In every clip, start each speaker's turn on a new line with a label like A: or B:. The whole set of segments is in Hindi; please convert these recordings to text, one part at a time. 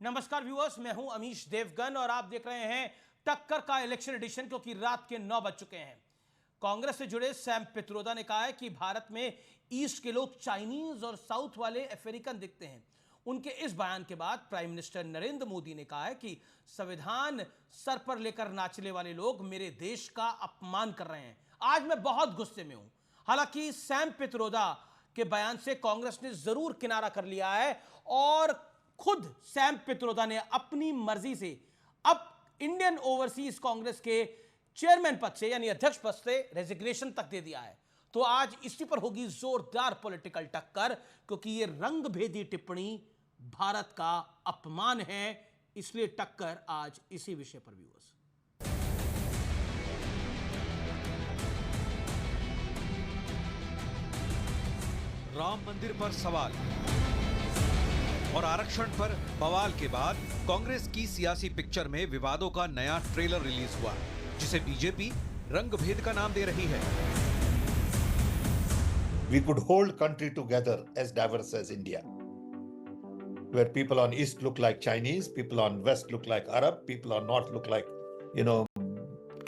A: नमस्कार व्यूअर्स, मैं हूं अमीश देवगन और आप देख रहे हैं टक्कर का इलेक्शन एडिशन, क्योंकि रात के 9 बज चुके हैं। कांग्रेस से जुड़े सैम पित्रोदा ने कहा है कि भारत में ईस्ट के लोग चाइनीज और साउथ वाले अफ्रीकन दिखते हैं। उनके इस बयान के बाद प्राइम मिनिस्टर नरेंद्र मोदी ने कहा है कि संविधान सर पर लेकर नाचने वाले लोग मेरे देश का अपमान कर रहे हैं। आज मैं बहुत गुस्से में हूं। हालांकि सैम पित्रोदा के बयान से कांग्रेस ने जरूर किनारा कर लिया है और खुद सैम पित्रोदा ने अपनी मर्जी से अब इंडियन ओवरसीज कांग्रेस के चेयरमैन पद से यानी अध्यक्ष पद से रेजिग्नेशन तक दे दिया है। तो आज इसी पर होगी जोरदार पॉलिटिकल टक्कर, क्योंकि यह रंगभेदी टिप्पणी भारत का अपमान है। इसलिए टक्कर आज इसी विषय पर व्यूअर्स।
B: राम मंदिर पर सवाल और आरक्षण पर बवाल के बाद कांग्रेस की सियासी पिक्चर में विवादों का नया ट्रेलर रिलीज हुआ, जिसे बीजेपी रंगभेद का नाम दे रही है।
C: We could hold country together as diverse as India, where people on east look like Chinese, people on west look like Arab, people on north look like,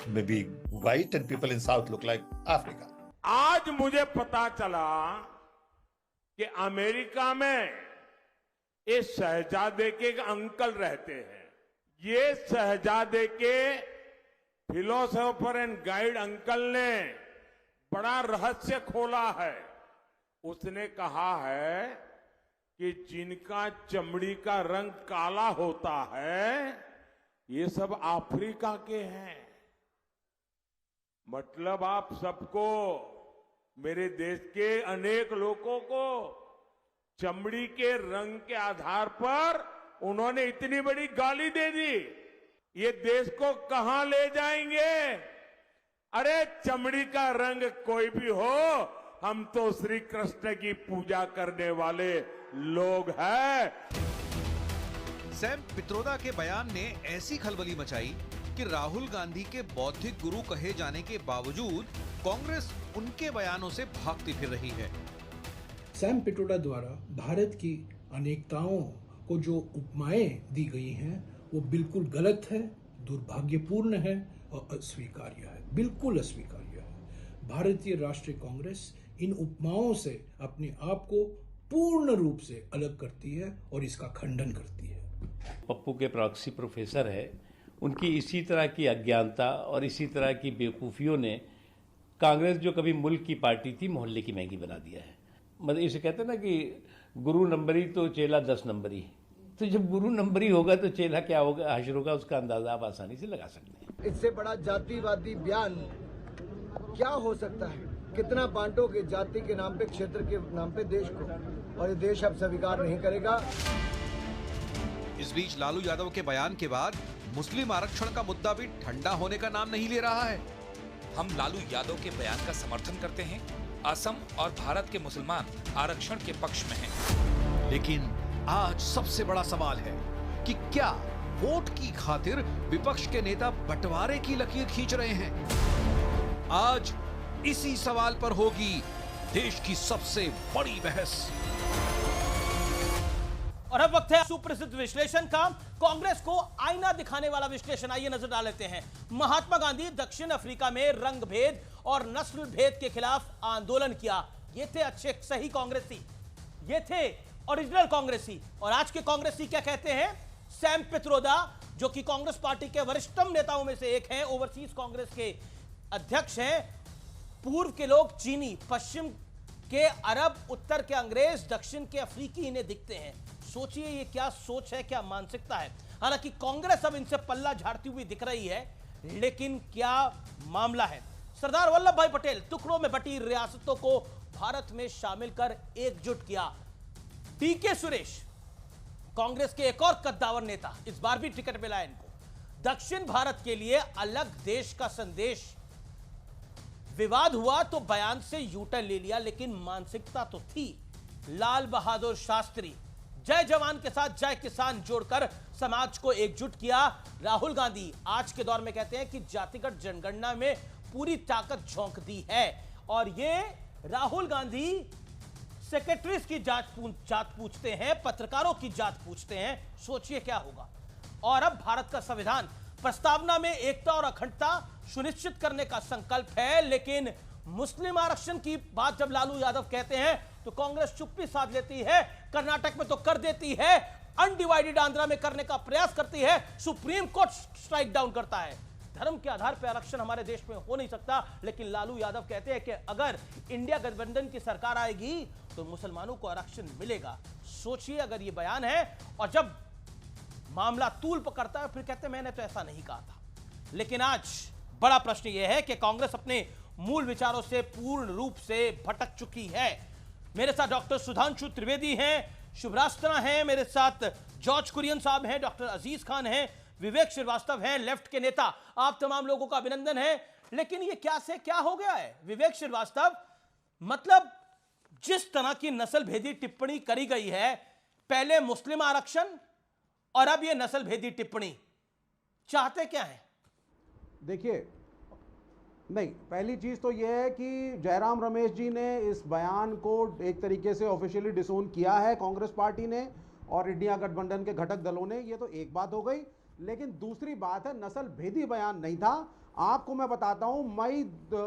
C: maybe white, and people in south look like Africa.
D: आज मुझे पता चला कि अमेरिका में ये शहजादे के अंकल रहते हैं। ये शहजादे के फिलोसोफर एंड गाइड अंकल ने बड़ा रहस्य खोला है। उसने कहा है कि जिनका चमड़ी का रंग काला होता है ये सब अफ्रीका के हैं। मतलब आप सबको, मेरे देश के अनेक लोगों को चमड़ी के रंग के आधार पर उन्होंने इतनी बड़ी गाली दे दी। ये देश को कहां ले जाएंगे? अरे चमड़ी का रंग कोई भी हो, हम तो श्री कृष्ण की पूजा करने वाले लोग हैं।
B: सैम पित्रोदा के बयान ने ऐसी खलबली मचाई कि राहुल गांधी के बौद्धिक गुरु कहे जाने के बावजूद कांग्रेस उनके बयानों से भागती फिर रही है।
E: सैम पित्रोदा द्वारा भारत की अनेकताओं को जो उपमाएं दी गई हैं वो बिल्कुल गलत है, दुर्भाग्यपूर्ण है और अस्वीकार्य है, बिल्कुल अस्वीकार्य है। भारतीय राष्ट्रीय कांग्रेस इन उपमाओं से अपने आप को पूर्ण रूप से अलग करती है और इसका खंडन करती है।
F: पप्पू के प्रॉक्सी प्रोफेसर है, उनकी इसी तरह की अज्ञानता और इसी तरह की बेवकूफ़ियों ने कांग्रेस जो कभी मुल्क की पार्टी थी मोहल्ले की मैगी बना दिया है। मतलब इसे कहते हैं ना कि गुरु नंबरी तो चेला 10 नंबरी। तो जब गुरु नंबरी होगा तो चेला क्या होगा, हाजिर होगा, उसका अंदाजा आप आसानी से लगा सकते हैं।
G: इससे बड़ा जातिवादी बयान क्या हो सकता है? कितना बांटोगे जाति के नाम पे, क्षेत्र के नाम पे देश को, और ये देश अब स्वीकार नहीं करेगा।
B: इस बीच लालू यादव के बयान के बाद मुस्लिम आरक्षण का मुद्दा भी ठंडा होने का नाम नहीं ले रहा है।
H: हम लालू यादव के बयान का समर्थन करते हैं। असम और भारत के मुसलमान आरक्षण के पक्ष में हैं।
B: लेकिन आज सबसे बड़ा सवाल है कि क्या वोट की खातिर विपक्ष के नेता बंटवारे की लकीर खींच रहे हैं? आज इसी सवाल पर होगी देश की सबसे बड़ी बहस।
A: और अब वक्त है सुप्रसिद्ध विश्लेषण का, कांग्रेस को आईना दिखाने वाला विश्लेषण। आइए नजर डाल लेते हैं। महात्मा गांधी दक्षिण अफ्रीका में रंग भेद और नस्ल भेद के खिलाफ आंदोलन किया। ये थे अच्छे सही कांग्रेसी, ये थे ओरिजिनल कांग्रेसी। और आज के कांग्रेसी क्या कहते हैं? सैम पित्रोदा, जो कि कांग्रेस पार्टी के वरिष्ठतम नेताओं में से एक हैं, ओवरसीज कांग्रेस के अध्यक्ष हैं। पूर्व के लोग चीनी, पश्चिम के अरब, उत्तर के अंग्रेज, दक्षिण के अफ्रीकी इन्हें दिखते हैं। सोचिए ये क्या सोच है, क्या मानसिकता है। हालांकि कांग्रेस अब इनसे पल्ला झाड़ती हुई दिख रही है, लेकिन क्या मामला है? सरदार वल्लभ भाई पटेल टुकड़ों में बटी रियासतों को भारत में शामिल कर एकजुट किया। टीके सुरेश, कांग्रेस के एक और कद्दावर नेता, इस बार भी टिकट मिला इनको। दक्षिण भारत के लिए अलग देश का संदेश। विवाद हुआ तो बयान से यूटर्न ले लिया, लेकिन मानसिकता तो थी। लाल बहादुर शास्त्री, जय जवान के साथ जय किसान जोड़कर समाज को एकजुट किया। राहुल गांधी आज के दौर में कहते हैं कि जातिगत जनगणना में पूरी ताकत झोंक दी है। और ये राहुल गांधी सेक्रेटरीज की जांच पूछते हैं, पत्रकारों की जांच पूछते हैं। सोचिए क्या होगा। और अब भारत का संविधान प्रस्तावना में एकता और अखंडता सुनिश्चित करने का संकल्प है, लेकिन मुस्लिम आरक्षण की बात जब लालू यादव कहते हैं तो कांग्रेस चुप्पी साध लेती है। कर्नाटक में तो कर देती है, अनडिवाइडेड आंध्रा में करने का प्रयास करती है, सुप्रीम कोर्ट स्ट्राइक डाउन करता है। धर्म के आधार पर आरक्षण हमारे देश में हो नहीं सकता, लेकिन लालू यादव कहते हैं कि अगर इंडिया गठबंधन की सरकार आएगी तो मुसलमानों को आरक्षण मिलेगा। सोचिए अगर ये बयान है, और जब मामला तूल पकड़ता है फिर कहते हैं मैंने तो ऐसा नहीं कहा था। लेकिन आज बड़ा प्रश्न यह है कि कांग्रेस अपने मूल विचारों से पूर्ण रूप से भटक चुकी है। मेरे साथ डॉक्टर सुधांशु त्रिवेदी हैं, शुभरास्त्रा हैं, मेरे साथ जॉर्ज कुरियन साहब हैं, डॉक्टर अजीज खान हैं, विवेक श्रीवास्तव हैं, लेफ्ट के नेता। आप तमाम लोगों का अभिनंदन है। लेकिन ये क्या से क्या हो गया है विवेक श्रीवास्तव? मतलब जिस तरह की नस्ल भेदी टिप्पणी करी गई है, पहले मुस्लिम आरक्षण और अब ये नस्ल भेदी टिप्पणी, चाहते क्या है?
I: देखिए, नहीं, पहली चीज़ तो यह है कि जयराम रमेश जी ने इस बयान को एक तरीके से ऑफिशियली डिसोन किया है कांग्रेस पार्टी ने और इंडिया गठबंधन के घटक दलों ने। ये तो एक बात हो गई। लेकिन दूसरी बात है, नस्ल भेदी बयान नहीं था। आपको मैं बताता हूं,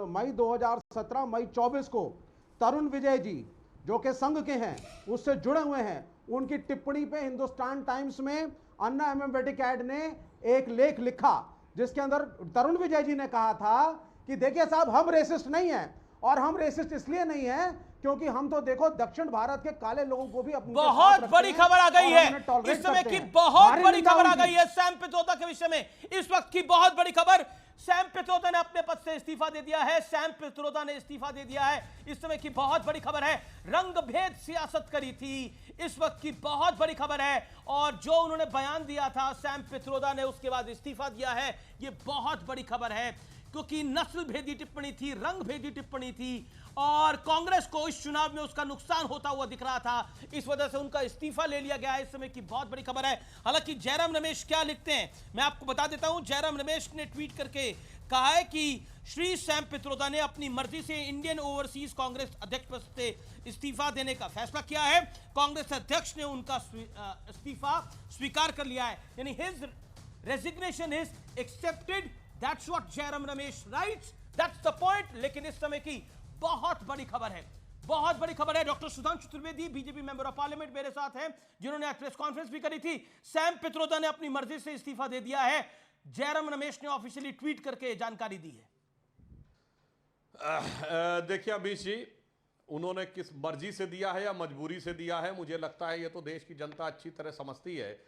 I: मई 2017 मई 24 को तरुण विजय जी जो कि संघ के हैं, उससे जुड़े हुए हैं, उनकी टिप्पणी पे हिंदुस्तान टाइम्स में अन्ना एमेम्बेटिक ऐड ने एक लेख लिखा जिसके अंदर तरुण विजय जी ने कहा था कि देखिए साहब, हम रेसिस्ट नहीं हैं, और हम रेसिस्ट इसलिए नहीं हैं क्योंकि हम तो देखो दक्षिण भारत के काले लोगों को भी अपने
A: बहुत बड़ी खबर आ गई है इस समय की, बहुत बड़ी खबर आ गई है सैम पित्रोदा के विषय में। इस वक्त की बहुत बड़ी खबर, सैम पित्रोदा ने अपने पद से इस्तीफा दे दिया है। सैम पित्रोदा ने इस्तीफा दे दिया है। इस समय की बहुत बड़ी खबर है। रंगभेद सियासत करी थी, इस वक्त की बहुत बड़ी खबर है। और जो उन्होंने बयान दिया था सैम पित्रोदा ने, उसके बाद इस्तीफा दिया है, ये बहुत बड़ी खबर है, क्योंकि नस्ल भेदी टिप्पणी थी, रंग भेदी टिप्पणी थी, और कांग्रेस को इस चुनाव में उसका नुकसान होता हुआ दिख रहा था। इस वजह से उनका इस्तीफा ले लिया गया है। इस समय की बहुत बड़ी खबर है। हालांकि जयराम रमेश क्या लिखते हैं मैं आपको बता देता हूं। जयराम रमेश ने ट्वीट करके कहा है कि श्री सैम पित्रोदा ने अपनी मर्जी से इंडियन ओवरसीज कांग्रेस अध्यक्ष पद से इस्तीफा देने का फैसला किया है। कांग्रेस अध्यक्ष ने उनका इस्तीफा स्वीकार कर लिया है, यानी his resignation is accepted. That's what Jairam Ramesh writes. That's the point. लेकिन इस समय की बहुत बड़ी खबर है, बहुत बड़ी खबर है। Doctor Sudhanshu Trivedi BJP member of parliament मेरे साथ हैं, जिन्होंने आज प्रेस कॉन्फ्रेंस भी करी थी। सैम पित्रोदा ने अपनी मर्जी से इस्तीफा दे दिया है। जयराम रमेश ने ऑफिशियली ट्वीट करके जानकारी दी है।
J: देखिए अमीश जी, उन्होंने किस मर्जी से दिया है या मजबूरी से दिया है, मुझे लगता है ये तो देश की जनता अच्छी तरह समझती है।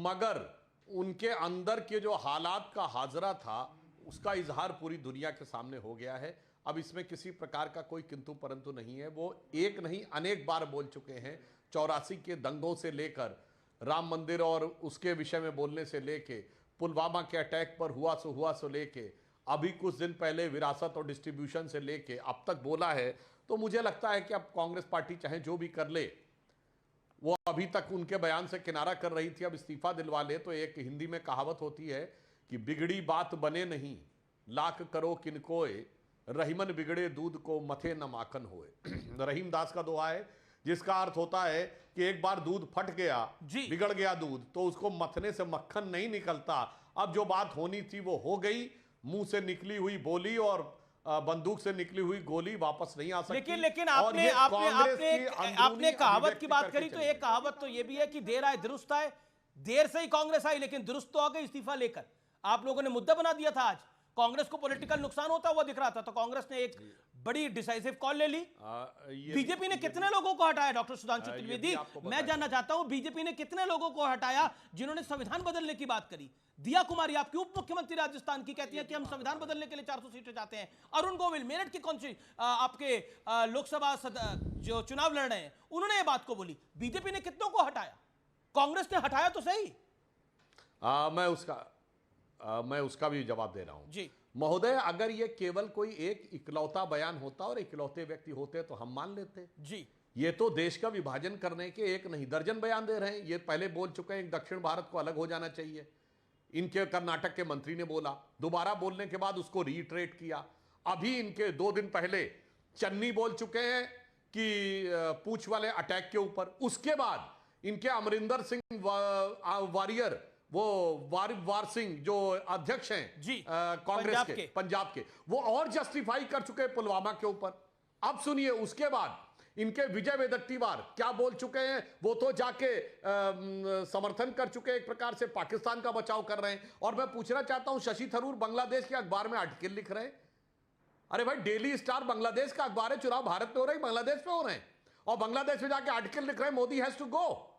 J: मगर उनके अंदर के जो हालात का हाजरा था उसका इजहार पूरी दुनिया के सामने हो गया है। अब इसमें किसी प्रकार का कोई किंतु परंतु नहीं है। वो एक नहीं अनेक बार बोल चुके हैं। 84 के दंगों से लेकर राम मंदिर और उसके विषय में बोलने से लेके, पुलवामा के अटैक पर हुआ सो लेके, अभी कुछ दिन पहले विरासत और डिस्ट्रीब्यूशन से लेके अब तक बोला है। तो मुझे लगता है कि अब कांग्रेस पार्टी चाहे जो भी कर ले, वो अभी तक उनके बयान से किनारा कर रही थी, अब इस्तीफा दिलवा ले। तो एक हिंदी में कहावत होती है कि बिगड़ी बात बने नहीं, लाख करो किनकोए, रहीमन बिगड़े दूध को मथे न माखन होए। रहीम दास का दोहा है, जिसका अर्थ होता है कि एक बार दूध फट गया, बिगड़ गया दूध, तो उसको मथने से मक्खन नहीं निकलता। अब जो बात होनी थी वो हो गई। मुंह से निकली हुई बोली और बंदूक से निकली हुई गोली वापस नहीं आ सकती।
A: लेकिन आपने कहावत की बात करी, तो एक कहावत तो ये भी है कि देर आए दुरुस्त आए। देर से ही कांग्रेस आई, लेकिन दुरुस्त तो आ गई इस्तीफा लेकर। आप लोगों ने मुद्दा बना दिया था, आज कांग्रेस को पॉलिटिकल नुकसान होता हुआ दिख रहा था, तो कांग्रेस ने एक बड़ी डिसाइसिव कॉल ले ली। बीजेपी ने कितने लोगों को हटाया? डॉक्टर सुधांशु त्रिवेदी, मैं जानना चाहता हूं, बीजेपी ने कितने लोगों को हटाया जिन्होंने संविधान बदलने की बात करी? दिया कुमारी, आपकी उप मुख्यमंत्री राजस्थान की, कहती है कि हम संविधान बदलने के लिए 400 सीटें चाहते हैं। अरुण गोविल मेरठ की कौन सी आपके लोकसभा जो चुनाव लड़ रहे हैं, उन्होंने ये बात को बोली। बीजेपी ने कितनों को हटाया? कांग्रेस ने हटाया तो सही।
J: मैं उसका भी जवाब दे रहा हूं
A: जी
J: महोदय। अगर ये केवल कोई एक इकलौता बयान होता और इकलौते व्यक्ति होते तो हम मान लेते
A: जी।
J: ये तो देश का विभाजन करने के एक नहीं दर्जन बयान दे रहे हैं। ये पहले बोल चुके हैं दक्षिण भारत को अलग हो जाना चाहिए, इनके कर्नाटक के मंत्री ने बोला, दोबारा बोलने के बाद उसको रीट्रेट किया। अभी इनके 2 दिन पहले चन्नी बोल चुके हैं पूंछ वाले अटैक के ऊपर। उसके बाद इनके अमरिंदर सिंह वारियर, वो वार सिंह जो अध्यक्ष हैं
A: जी,
J: कांग्रेस के पंजाब के, वो और जस्टिफाई कर चुके हैं पुलवामा के ऊपर। अब सुनिए उसके बाद इनके विजय वेदट्टीवार क्या बोल चुके हैं। वो तो जाके समर्थन कर चुके हैं, एक प्रकार से पाकिस्तान का बचाव कर रहे हैं। और मैं पूछना चाहता हूं, शशि थरूर बांग्लादेश के अखबार में आर्टिकल लिख रहे हैं। अरे भाई, डेली स्टार बांग्लादेश का अखबार है, चुनाव भारत में हो रहे हैं, बांग्लादेश में हो रहे हैं, और बांग्लादेश में जाके आर्टिकल लिख रहे हैं मोदी हैज टू गो।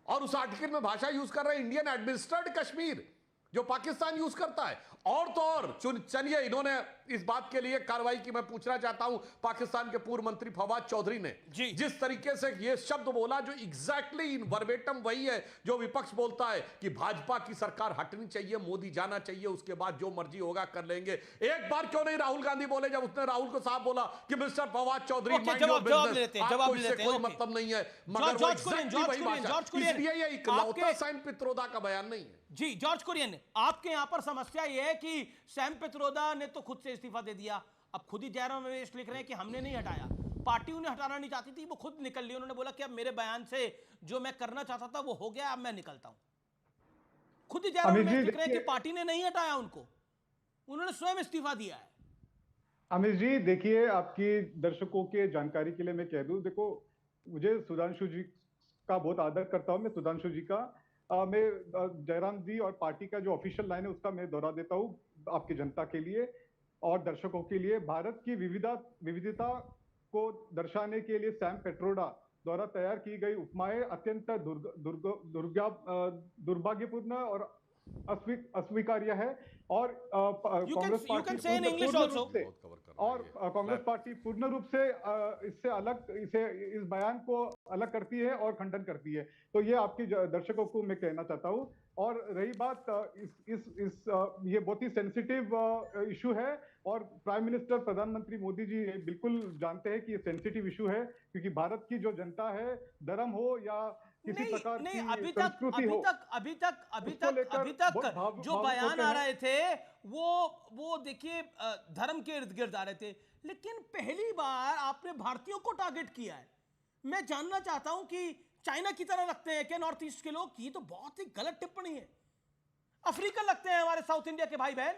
J: और उस आर्टिकल में भाषा यूज कर रहे हैं इंडियन एडमिनिस्ट्रेड कश्मीर, जो पाकिस्तान यूज करता है। और तो और चलिए, इन्होंने इस बात के लिए कार्रवाई की। मैं पूछना चाहता हूं, पाकिस्तान के पूर्व मंत्री फवाद चौधरी ने जिस तरीके से ये शब्द बोला, जो एग्जैक्टली इन वर्बेटम वही है जो विपक्ष बोलता है कि भाजपा की सरकार हटनी चाहिए, मोदी जाना चाहिए, उसके बाद जो मर्जी होगा कर लेंगे। एक बार क्यों नहीं राहुल गांधी बोले, जब उसने राहुल को साहब बोला कि मिस्टर फवाद चौधरी आपको इससे कोई मतलब नहीं है, मगर वो एग्जैक्टली वही बात, इसलिए ये इकलौता सैम पित्रोदा का बयान नहीं है।
A: जी जॉर्ज कुरियन, आपके यहां पर समस्या यह है कि सैम पित्रोदा ने तो खुद से इस्तीफा दे दिया। अब खुद ही जयराम रमेश लिख रहे हैं कि हमने नहीं हटाया, पार्टी उन्हें हटाना नहीं चाहती थी, वो खुद निकल ली। उन्होंने बोला कि अब मेरे बयान से जो मैं करना चाहता था वो हो गया, अब मैं निकलता हूं। खुद ही जयराम रमेश लिख रहे हैं कि पार्टी ने नहीं हटाया उनको, उन्होंने स्वयं इस्तीफा दिया है।
K: अमित जी देखिए, आपकी दर्शकों के जानकारी के लिए मैं कह दूं, देखो मुझे सुधांशु जी का बहुत आदर करता हूं, मैं सुधांशु जी का मैं जयराम जी और पार्टी का जो ऑफिशियल लाइन है उसका मैं दोहरा देता हूं आपकी जनता के लिए और दर्शकों के लिए। भारत की विविधता को दर्शाने के लिए सैम पित्रोदा द्वारा तैयार की गई उपमाएं अत्यंत दुर्भाग्यपूर्ण और अस्वीकार्य है। और कांग्रेस पार्टी पूर्ण रूप से इससे अलग, इस बयान को अलग करती है और खंडन करती है। तो ये आपकी दर्शकों को मैं कहना चाहता हूं। और रही बात ये बहुत ही सेंसिटिव इशू है और प्राइम मिनिस्टर प्रधानमंत्री मोदी जी बिल्कुल जानते हैं कि ये सेंसिटिव इशू है, क्योंकि भारत की जो जनता है, धर्म हो या किसी प्रकार की संस्कृति हो,
A: अभी तक जो बयान आ रहे थे वो देखिए धर्म के इर्द गिर्द आ रहे थे, लेकिन पहली बार आपने भारतीयों को टारगेट किया है। मैं जानना चाहता हूं कि चाइना की तरह लगते हैं क्या नॉर्थ ईस्ट के लोग? ये तो बहुत ही गलत टिप्पणी है। अफ्रीकन लगते हैं हमारे साउथ इंडिया के भाई बहन,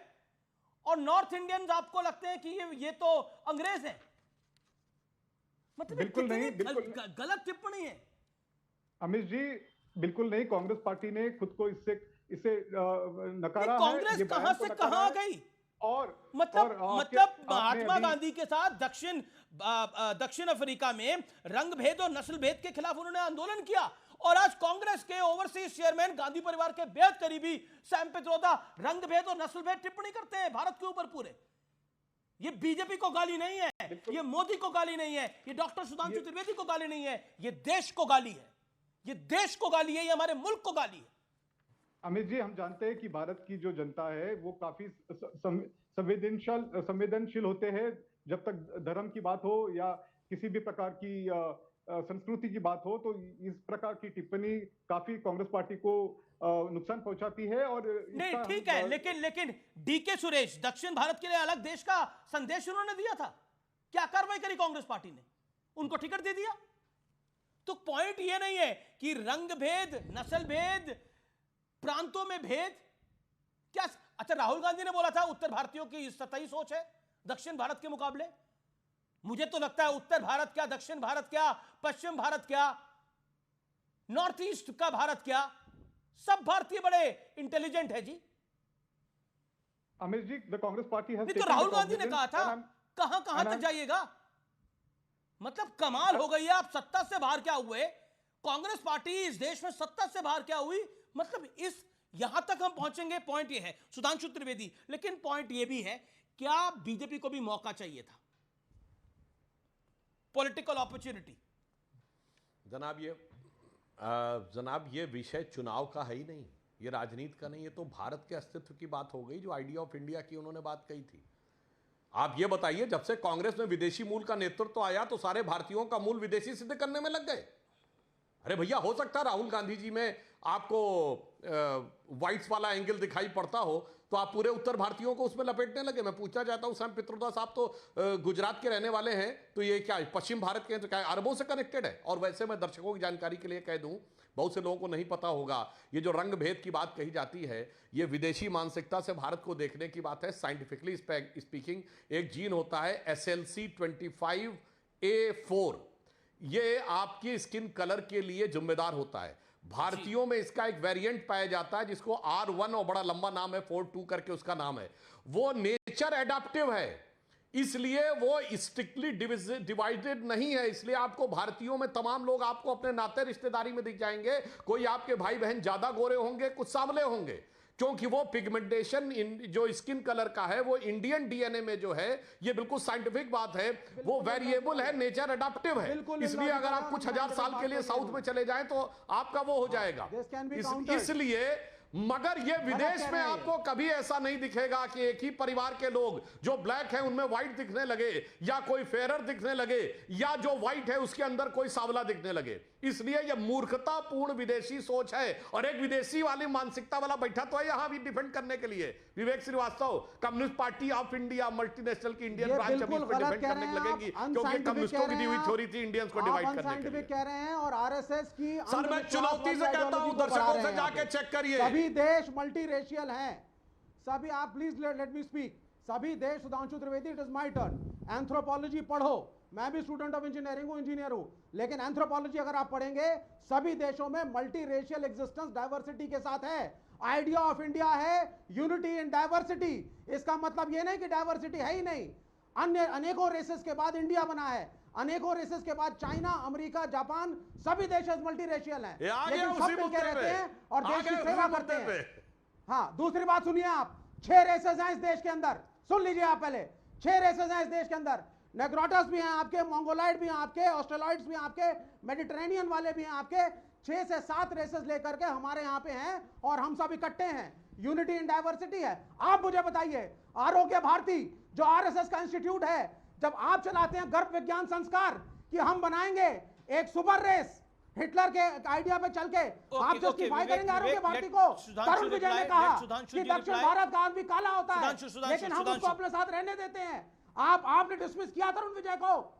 A: और नॉर्थ इंडियंस आपको लगते हैं कि ये तो अंग्रेज हैं। मतलब
K: बिल्कुल नहीं, बिल्कुल
A: गलत टिप्पणी है
K: अमित जी, बिल्कुल नहीं। कांग्रेस पार्टी ने खुद को इसे नकारा है।
A: कांग्रेस कहां से कहां गई? और मतलब महात्मा गांधी के साथ दक्षिण अफ्रीका में रंग भेद और नस्ल भेद के खिलाफ उन्होंने आंदोलन किया, और आज कांग्रेस के ओवरसीज चेयरमैन गांधी परिवार के बेहद करीबी सैम पित्रोदा रंग भेद और नस्ल भेद टिप्पणी करते हैं भारत के ऊपर पूरे। ये बीजेपी को गाली नहीं है, ये मोदी को गाली नहीं है, ये डॉक्टर सुधांशु त्रिवेदी को गाली नहीं है, ये देश को गाली है, ये देश को गाली है, ये हमारे मुल्क को गाली है।
K: अमित जी, हम जानते हैं कि भारत की जो जनता है वो काफी संवेदनशील होते हैं। जब तक धर्म की बात हो या किसी भी प्रकार की संस्कृति की बात हो, तो इस प्रकार की टिप्पणी काफी कांग्रेस पार्टी को नुकसान पहुंचाती है। और
A: नहीं ठीक है, लेकिन डीके सुरेश दक्षिण भारत के लिए अलग देश का संदेश उन्होंने दिया था, क्या कार्रवाई करी कांग्रेस पार्टी ने? उनको टिकट दे दिया। तो पॉइंट ये नहीं है कि रंग भेद, नस्ल भेद, प्रांतों में भेद क्या। अच्छा, राहुल गांधी ने बोला था उत्तर भारतीयों की सतही सोच है दक्षिण भारत के मुकाबले। मुझे तो लगता है उत्तर भारत क्या, दक्षिण भारत क्या, पश्चिम भारत क्या, नॉर्थ ईस्ट का भारत क्या, सब भारतीय बड़े इंटेलिजेंट है जी।
K: अमित जी, द कांग्रेस पार्टी
A: नहीं तो राहुल गांधी ने कहा था कहां तक जाइएगा? मतलब कमाल हो गई है। आप सत्ता से बाहर क्या हुए? कांग्रेस पार्टी इस देश में सत्ता से बाहर क्या हुई? मतलब यहां तक हम पहुंचेंगे। पॉइंट ये है सुधांशु त्रिवेदी, लेकिन पॉइंट ये भी है, क्या बीजेपी को भी मौका चाहिए था, पॉलिटिकल अपॉर्चुनिटी?
J: जनाब ये विषय चुनाव का है ही नहीं, ये राजनीति का नहीं, ये तो भारत के अस्तित्व की बात हो गई। जो आइडिया ऑफ इंडिया की उन्होंने बात कही थी। आप ये बताइए, जब से कांग्रेस में विदेशी मूल का नेतृत्व आया तो सारे भारतीयों का मूल विदेशी सिद्ध करने में लग गए। अरे भैया, हो सकता है राहुल गांधी जी में आपको व्हाइट्स वाला एंगल दिखाई पड़ता हो, तो आप पूरे उत्तर भारतीयों को उसमें लपेटने लगे। मैं पूछना चाहता हूं, सैम पित्रोदा साहब तो गुजरात के रहने वाले हैं, तो ये क्या पश्चिम भारत के हैं, तो क्या अरबों से कनेक्टेड है? और वैसे मैं दर्शकों की जानकारी के लिए कह दूं, बहुत से लोगों को नहीं पता होगा, ये जो रंग भेद की बात कही जाती है, ये विदेशी मानसिकता से भारत को देखने की बात है। साइंटिफिकली स्पीकिंग एक जीन होता है SLC25A4, ये आपकी स्किन कलर के लिए जिम्मेदार होता है। भारतीयों में इसका एक वेरिएंट पाया जाता है जिसको R1 और बड़ा लंबा नाम है 42 करके उसका नाम है। वो नेचर एडाप्टिव है, इसलिए वो स्ट्रिक्टली डिवाइडेड नहीं है। इसलिए आपको भारतीयों में तमाम लोग आपको अपने नाते रिश्तेदारी में दिख जाएंगे। कोई आपके भाई बहन ज्यादा गोरे होंगे, कुछ सांवले होंगे, क्योंकि वो पिगमेंटेशन जो स्किन कलर का है वो इंडियन डीएनए में जो है, ये बिल्कुल साइंटिफिक बात है, वो वेरिएबल है, नेचर अडेप्टिव है। इसलिए अगर आप कुछ हजार साल के लिए साउथ में चले जाएं तो आपका वो हो जाएगा। इसलिए मगर ये विदेश में आपको कभी ऐसा नहीं दिखेगा कि एक ही परिवार के लोग जो ब्लैक है उनमें व्हाइट दिखने लगे, या कोई फेरर दिखने लगे, या जो व्हाइट है उसके अंदर कोई सावला दिखने लगे। इसलिए यह मूर्खतापूर्ण विदेशी सोच है। और एक विदेशी वाली मानसिकता वाला बैठा तो है यहां भी डिफेंड करने के लिए, Vivek Srivastava. Communist party of India multinational की इंडियन ब्रांच अभी इस पर डिफेंड करने लगेगी, क्योंकि कम्युनिस्टों की दी हुई थ्योरी थी इंडियंस को डिवाइड करने के लिए।
I: कह रहे हैं और आरएसएस की,
J: सर मैं चुनौती से कहता हूं, दर्शकों से जाके चेक करिए,
I: सभी देश मल्टी रेशियल हैं, सभी। आप प्लीज लेट मी स्पीक। सभी देश, Sudhanshu Trivedi, it is my turn. Anthropology पढ़ो, मैं भी स्टूडेंट ऑफ इंजीनियरिंग हूं, इंजीनियर हूं, लेकिन एंथ्रोपोलॉजी अगर आप पढ़ेंगे, सभी देशों में मल्टी रेशियल एग्जिस्टेंस डाइवर्सिटी के साथ है। आइडिया ऑफ इंडिया है यूनिटी इन डाइवर्सिटी। इसका मतलब यह नहीं कि डाइवर्सिटी है ही नहीं, अन्य अनेकों रेसेस के बाद इंडिया बना है, अनेकों रेसेस के बाद चाइना, अमेरिका, जापान, सभी देश मल्टी रेशियल हैं, लेकिन सब मिलकर रहते हैं और देश की सेवा करते हैं। हाँ, दूसरी बात सुनिए आप, 6 रेसेस हैं इस देश के अंदर, सुन लीजिए आप पहले, 6 रेसेस हैं इस देश के अंदर। नेग्रोटस भी हैं आपके, मंगोलाइड भी हैं आपके, ऑस्ट्रेलॉइड्स भी हैं आपके, मेडिटेरेनियन वाले भी हैं आपके। 6 से 7 रेसेस लेकर के हमारे यहाँ पे हैं और हम सब इकट्ठे हैं। यूनिटी इन डाइवर्सिटी है। आप मुझे बताइए, आरोग्य भारती जो आरएसएस का इंस्टीट्यूट है, जब आप चलाते हैं गर्भ विज्ञान संस्कार कि हम बनाएंगे एक सुपर रेस, हिटलर के आइडिया पे चल के आप जस्टिफाई करेंगे आरोग्य भारती को। तरुण विजय ने कहा कि दक्षिण भारत का आदमी काला होता है, लेकिन हम उसको अपने साथ रहने देते हैं। आपने डिसमिस किया तरुण विजय को।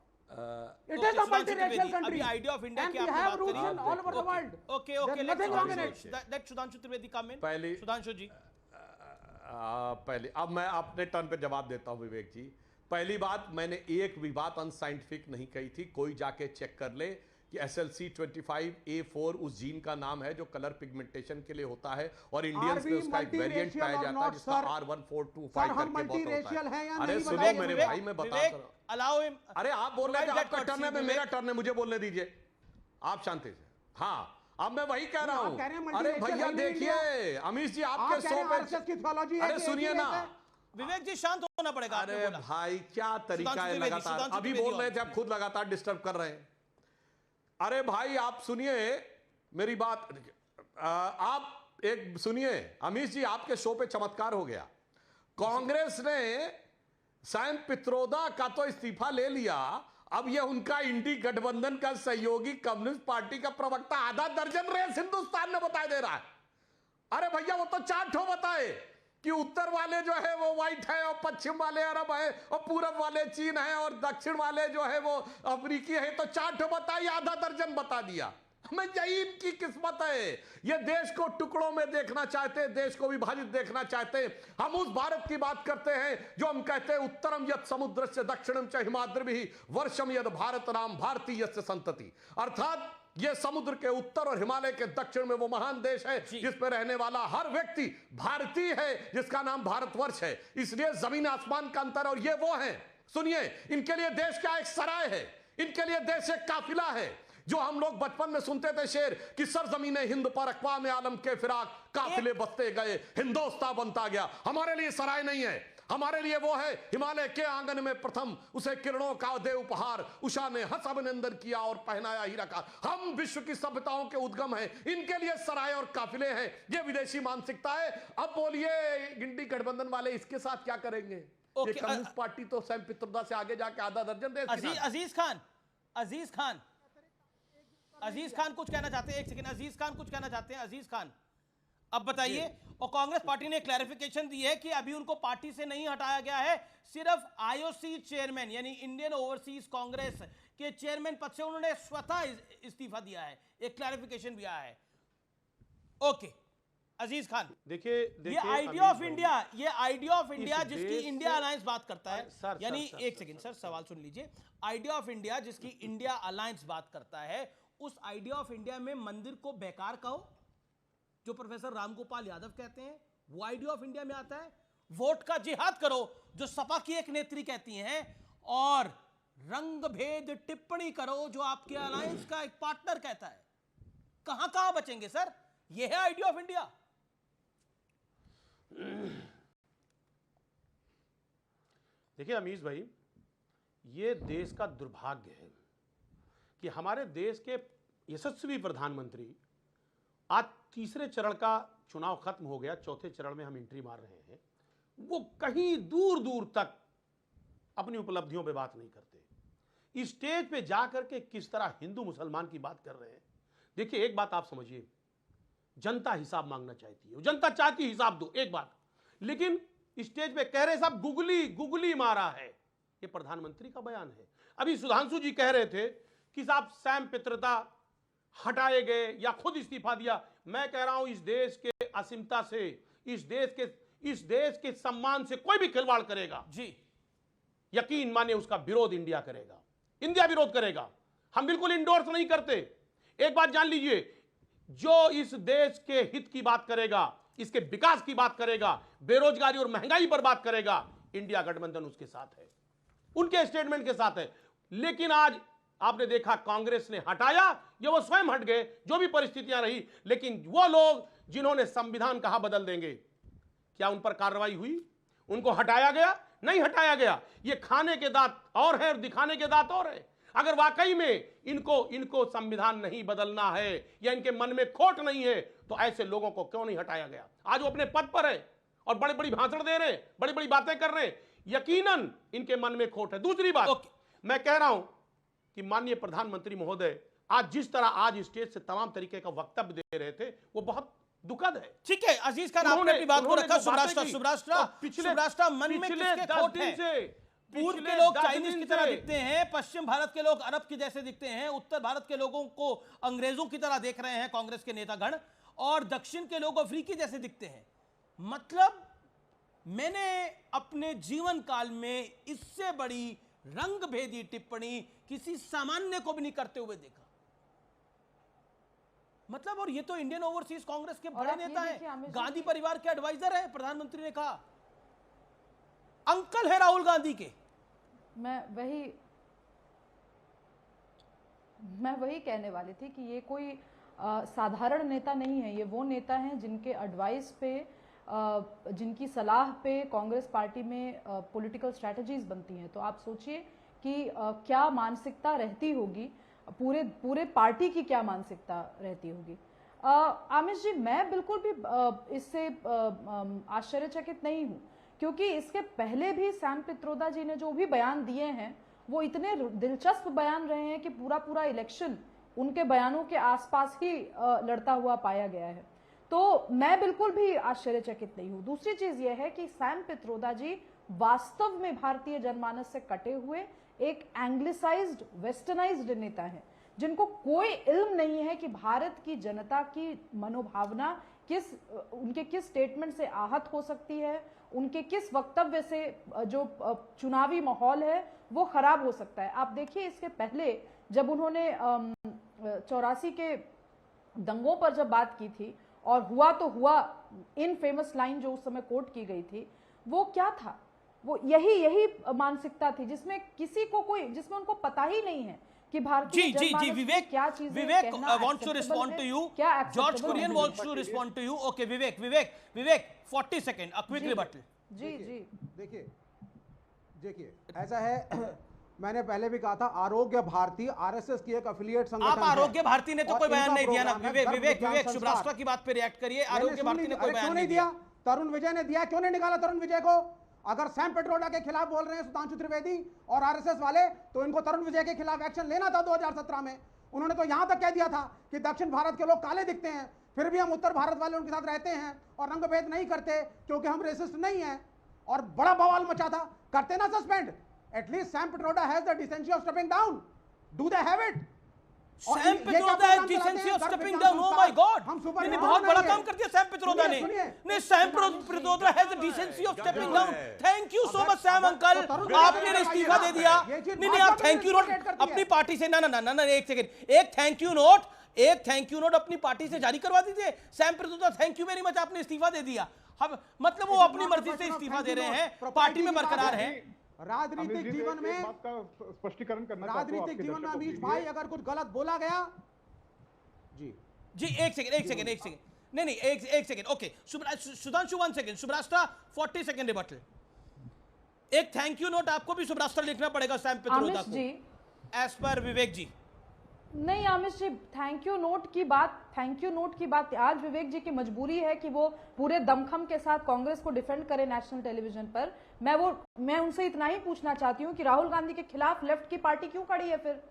I: It is a multiracial country,
A: idea of India की
I: and we have roots in all over the world.
A: Okay okay,
I: nothing wrong in it.
A: Let Sudhanshu Trivedi comment.
J: पहले
A: सुधांशु जी,
J: पहले अब मैं अपने टर्न पे जवाब देता हूं विवेक जी। पहली बात, मैंने एक भी बात अनसाइंटिफिक नहीं कही थी। कोई जाके चेक कर ले कि SLC25A4 उस जीन का नाम है जो कलर पिगमेंटेशन के लिए होता है, और इंडियंस में उसका एक वेरिएंट पाया जाता है जिसका R1425 करके बहुत होता है। अरे सुनो मेरे भाई, मैं बता रहा हूं।
A: Allow him.
J: अरे आप बोल रहे हैं आपका टर्न है, मेरा टर्न है, मुझे बोलने दीजिए, आप शांति से। हाँ, अब मैं वही कह रहा हूं। अरे भैया देखिए, अमीश जी आपके शो पे, अरे सुनिए ना,
A: विवेक जी शांत होना पड़ेगा।
J: अरे भाई क्या तरीका है, लगातार अभी बोल रहे थे, आप खुद लगातार डिस्टर्ब कर रहे हैं। अरे भाई आप सुनिए मेरी बात, आप एक सुनिए अमीश जी, आपके शो पे चमत्कार हो गया। कांग्रेस ने सैम पित्रोदा का तो इस्तीफा ले लिया, अब ये उनका इंडी गठबंधन का सहयोगी कम्युनिस्ट पार्टी का प्रवक्ता आधा दर्जन रेस हिंदुस्तान में बताए दे रहा है। अरे भैया वो तो 4 ठो बताए कि उत्तर वाले जो है वो व्हाइट है, और पश्चिम वाले अरब है, और पूरब वाले चीन है, और दक्षिण वाले जो है वो अफ्रीकी है। तो 4 ठो बताइए, आधा दर्जन बता दिया। हमें यही इनकी किस्मत है। ये देश को टुकड़ों में देखना चाहते हैं, देश को विभाजित देखना चाहते हैं। हम उस भारत की बात करते हैं जो हम कहते हैं उत्तरम यत् समुद्र से दक्षिणम च हिमाद्रिभिः वर्षम यद भारत नाम भारतीय संतति, अर्थात ये समुद्र के उत्तर और हिमालय के दक्षिण में वो महान देश है जिस पे रहने वाला हर व्यक्ति भारतीय है, जिसका नाम भारतवर्ष है। इसलिए जमीन आसमान का अंतर, और ये वो हैं, सुनिए, इनके लिए देश का एक सराय है, इनके लिए देश एक काफिला है। जो हम लोग बचपन में सुनते थे शेर कि सरजमीन हिंद पर अक़वाम आलम के फिराक काफिले बसते गए, हिंदोस्तां बनता गया। हमारे लिए सराय नहीं है, हमारे लिए वो है हिमालय के आंगन में प्रथम उसे किरणों का दे उपहार, उषा ने हंस अभिनंदन किया और पहनाया ही रखा। हम विश्व की सभ्यताओं के उद्गम हैं, इनके लिए सराय और काफिले हैं। ये विदेशी मानसिकता है। अब बोलिए इंडी गठबंधन वाले इसके साथ क्या करेंगे? ये कम्युनिस्ट पार्टी तो सैम पित्रोदा से आगे जाके आधा दर्जन देश।
A: अजीज खान कुछ कहना चाहते हैं, एक सेकंड। अजीज खान कुछ कहना चाहते हैं। अजीज खान, अब बताइए। और कांग्रेस पार्टी ने क्लैरिफिकेशन दी है कि अभी उनको पार्टी से नहीं हटाया गया है, सिर्फ आईओसी चेयरमैन यानी इंडियन ओवरसीज कांग्रेस के चेयरमैन पद से उन्होंने स्वतः इस्तीफा दिया है। एक क्लैरिफिकेशन भी आया है। ओके अजीज खान,
L: देखिए
A: ये आइडिया ऑफ इंडिया जिसकी इंडिया अलायंस बात करता है, यानी एक सेकंड सर, सवाल सुन लीजिए। आइडिया ऑफ इंडिया जिसकी इंडिया अलायंस बात करता है, उस आइडिया ऑफ इंडिया में मंदिर को बेकार कहो जो प्रोफेसर रामगोपाल यादव कहते हैं, वो आइडिया ऑफ इंडिया में आता है। वोट का जिहाद करो जो सपा की एक नेत्री कहती हैं, और रंग भेद टिप्पणी करो जो आपके अलायंस का एक पार्टनर कहता है। कहां कहां बचेंगे सर? ये है आइडिया ऑफ इंडिया।
L: देखिए अमीश भाई, ये देश का दुर्भाग्य है कि हमारे देश के यशस्वी प्रधानमंत्री, आज तीसरे चरण का चुनाव खत्म हो गया, चौथे चरण में हम एंट्री मार रहे हैं, वो कहीं दूर दूर तक अपनी उपलब्धियों पे बात नहीं करते। स्टेज पे जाकर के किस तरह हिंदू मुसलमान की बात कर रहे हैं। देखिए एक बात आप समझिए, जनता हिसाब मांगना चाहती है, जनता चाहती हिसाब दो, एक बात। लेकिन स्टेज पे कह रहे साहब गुगली मारा है, ये प्रधानमंत्री का बयान है। अभी सुधांशु जी कह रहे थे कि साहब सैम पित्रोदा हटाए गए या खुद इस्तीफा दिया। मैं कह रहा हूं इस देश के असीमता से, इस देश के सम्मान से कोई भी खिलवाड़ करेगा
A: जी,
L: यकीन माने उसका विरोध इंडिया करेगा, इंडिया विरोध करेगा। हम बिल्कुल इंडोर्स नहीं करते। एक बात जान लीजिए, जो इस देश के हित की बात करेगा, इसके विकास की बात करेगा, बेरोजगारी और महंगाई पर बात करेगा, इंडिया गठबंधन उसके साथ है, उनके स्टेटमेंट के साथ है। लेकिन आज आपने देखा कांग्रेस ने हटाया या वो स्वयं हट गए, जो भी परिस्थितियां रही। लेकिन वो लोग जिन्होंने संविधान कहा बदल देंगे, क्या उन पर कार्रवाई हुई? उनको हटाया गया? नहीं हटाया गया। ये खाने के दांत और है और दिखाने के दांत और है। अगर वाकई में इनको संविधान नहीं बदलना है या इनके मन में खोट नहीं है, तो ऐसे लोगों को क्यों नहीं हटाया गया? आज वो अपने पद पर है और बड़ी बड़ी भाषण दे रहे हैं, बड़ी बड़ी बातें कर रहे हैं, यकीनन इनके मन में खोट है। दूसरी बात, मैं कह रहा हूं कि माननीय प्रधानमंत्री महोदय आज जिस तरह आज स्टेज से तमाम तरीके का वक्तव्य दे रहे थे, वो बहुत दुखद है।
A: ठीक है अजीज खान, आपने अपनी बात को रखा। सुब्राष्ट्रा मन में किसके खोट है? पूर्व के लोग चाइनीज की तरह दिखते हैं, पश्चिम भारत के लोग अरब की जैसे दिखते हैं, उत्तर भारत के लोगों को अंग्रेजों की तरह देख रहे हैं कांग्रेस के नेतागण, और दक्षिण के लोग अफ्रीकी जैसे दिखते हैं। मतलब मैंने अपने जीवन काल में इससे बड़ी रंगभेदी टिप्पणी किसी सामान्य को भी नहीं करते हुए देखा। मतलब, और ये तो इंडियन ओवरसीज कांग्रेस के बड़े नेता हैं, गांधी परिवार के एडवाइजर हैं। प्रधानमंत्री ने कहा अंकल है राहुल गांधी के।
M: मैं वही कहने वाली थी कि ये कोई साधारण नेता नहीं है। ये वो नेता हैं जिनके एडवाइस पे, जिनकी सलाह पे कांग्रेस पार्टी में पॉलिटिकल स्ट्रैटेजीज बनती हैं। तो आप सोचिए कि क्या मानसिकता रहती होगी, पूरे पार्टी की क्या मानसिकता रहती होगी। आमिश जी, मैं बिल्कुल भी इससे आश्चर्यचकित नहीं हूँ, क्योंकि इसके पहले भी सैम पित्रोदा जी ने जो भी बयान दिए हैं, वो इतने दिलचस्प बयान रहे हैं कि पूरा इलेक्शन उनके बयानों के आसपास ही लड़ता हुआ पाया गया है। तो मैं बिल्कुल भी आश्चर्यचकित नहीं हूँ। दूसरी चीज यह है कि सैम पित्रोदा जी वास्तव में भारतीय जनमानस से कटे हुए एक एंग्लिसाइज्ड, वेस्टर्नाइज्ड नेता हैं, जिनको कोई इल्म नहीं है कि भारत की जनता की मनोभावना उनके किस स्टेटमेंट से आहत हो सकती है, उनके किस वक्तव्य से जो चुनावी माहौल है वो खराब हो सकता है। आप देखिए, इसके पहले जब उन्होंने 84 के दंगों पर जब बात की थी, और हुआ तो हुआ, इन फेमस लाइन जो उस समय कोट की गई थी, वो क्या था? वो यही मानसिकता थी जिसमें जिसमें उनको पता ही नहीं है कि भारतीय
A: विवेक
M: क्या चीज है।
A: विवेक wants to respond to you. George Kurian wants to respond to you. Okay, Vivek 40 second, a quick rebuttal.
I: जी देखिए ऐसा है, मैंने पहले भी कहा था, आरोग्य भारती आरएसएस की एक एफिलिएट संगठन है।
A: आप आरोग्य भारती ने तो कोई बयान नहीं दिया ना। विवेक सुब्राष्ट्रा की बात पे रिएक्ट करिए। आरोग्य भारती ने कोई बयान नहीं दिया।
I: तरुण विजय ने दिया, क्यों नहीं निकाला तरुण विजय को? अगर सैम पित्रोदा के खिलाफ बोल रहे हैं सुधांशु त्रिवेदी और आरएसएस वाले, तो इनको तरुण विजय के खिलाफ एक्शन लेना था 2017 में। उन्होंने तो यहां तक कह दिया था कि दक्षिण भारत के लोग काले दिखते हैं, फिर भी हम उत्तर भारत वाले उनके साथ रहते हैं और रंग भेद नहीं करते क्योंकि हम रेसिस्ट नहीं हैं, और बड़ा बवाल मचा था, करते ना suspend. At least Sam Pitroda has the decency of stepping down, do they have it?
A: Sam Pitroda है decency of stepping down, oh my god, नहीं बहुत बड़ा काम कर दिया सैम पित्रोदा ने। नहीं, सैम पित्रोदा है decency of stepping down. Thank you so much Sam uncle, आपने इस्तीफा दे दिया। नहीं आप थैंक यू नोट अपनी पार्टी से, ना एक सेकंड, एक थैंक यू नोट अपनी पार्टी से जारी करवा दीजिए। Sam Pitroda thank you very much, आपने इस्तीफा दे दिया। हम मतलब वो अपनी मर्जी से इस्तीफा दे रहे हैं, पार्टी में बरकरार है।
I: राजनीतिक जीवन में
K: बात का स्पष्टीकरण करना
I: राजनीतिक जीवन में अमीश भाई अगर कुछ गलत बोला गया,
A: जी एक सेकंड नहीं एक सेकंड, ओके सुधांशु 1 सेकंड, सुब्रास्टा 40 सेकंड रिबटल। एक थैंक यू नोट आपको भी सुब्रास्टा लिखना पड़ेगा सैम पित्रोदा को एज पर विवेक जी।
M: नहीं आमिश जी, थैंक यू नोट की बात आज विवेक जी की मजबूरी है कि वो पूरे दमखम के साथ कांग्रेस को डिफेंड करे नेशनल टेलीविजन पर। मैं उनसे इतना ही पूछना चाहती हूँ कि राहुल गांधी के खिलाफ लेफ्ट की पार्टी क्यों खड़ी है फिर?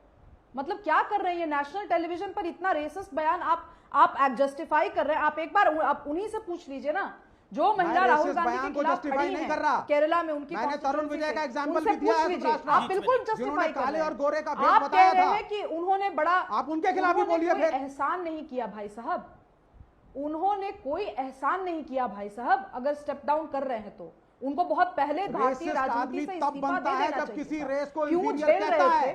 M: मतलब क्या कर रही है नेशनल टेलीविजन पर? इतना रेसिस्ट बयान आप जस्टिफाई कर रहे हैं। आप एक बार आप उन्हीं से पूछ लीजिए ना, जो महिला राहुल गांधी के खिलाफ खड़ी है केरला में, उनकी
I: मैंने तरुण विजय का एग्जांपल भी दिया है।
M: आप बिल्कुल जस्टिफाई कर
I: काले और गोरे का भेद
M: आप
I: बताया
M: कह रहे
I: था।
M: हैं कि उन्होंने बड़ा,
I: आप उनके खिलाफ ही बोलिए। फिर
M: एहसान नहीं किया भाई साहब, उन्होंने कोई एहसान नहीं किया भाई साहब। अगर स्टेप डाउन कर रहे हैं तो उनको बहुत पहले भारतीय राजनीति से इस्तीफा दे देना चाहिए।
I: किसी रेस को
M: क्यों झेल रहे थे?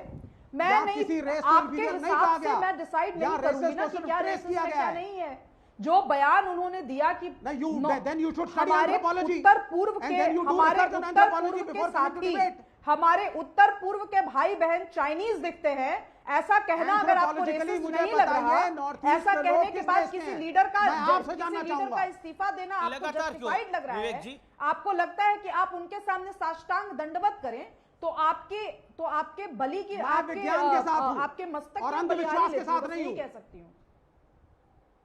M: मैं नहीं, आपके हिसाब से मैं डिसाइड नहीं करूंगी ना कि क्या रेसिस्ट है क्या नहीं है। जो बयान उन्होंने दिया कि हमारे उत्तर पूर्व के भाई बहन चाइनीज दिखते हैं, ऐसा कहना अगर आपको रेसिस्ट नहीं लग रहा, ऐसा कहने के बाद किसी लीडर का इस्तीफा देना आपको जस्टिफाइड लग रहा है, आपको लगता है कि आप उनके सामने साष्टांग दंडवत करें तो आपके बलि की आपके मस्तक
I: और अंधविश्वास के साथ
M: नहीं कह सकती हूँ।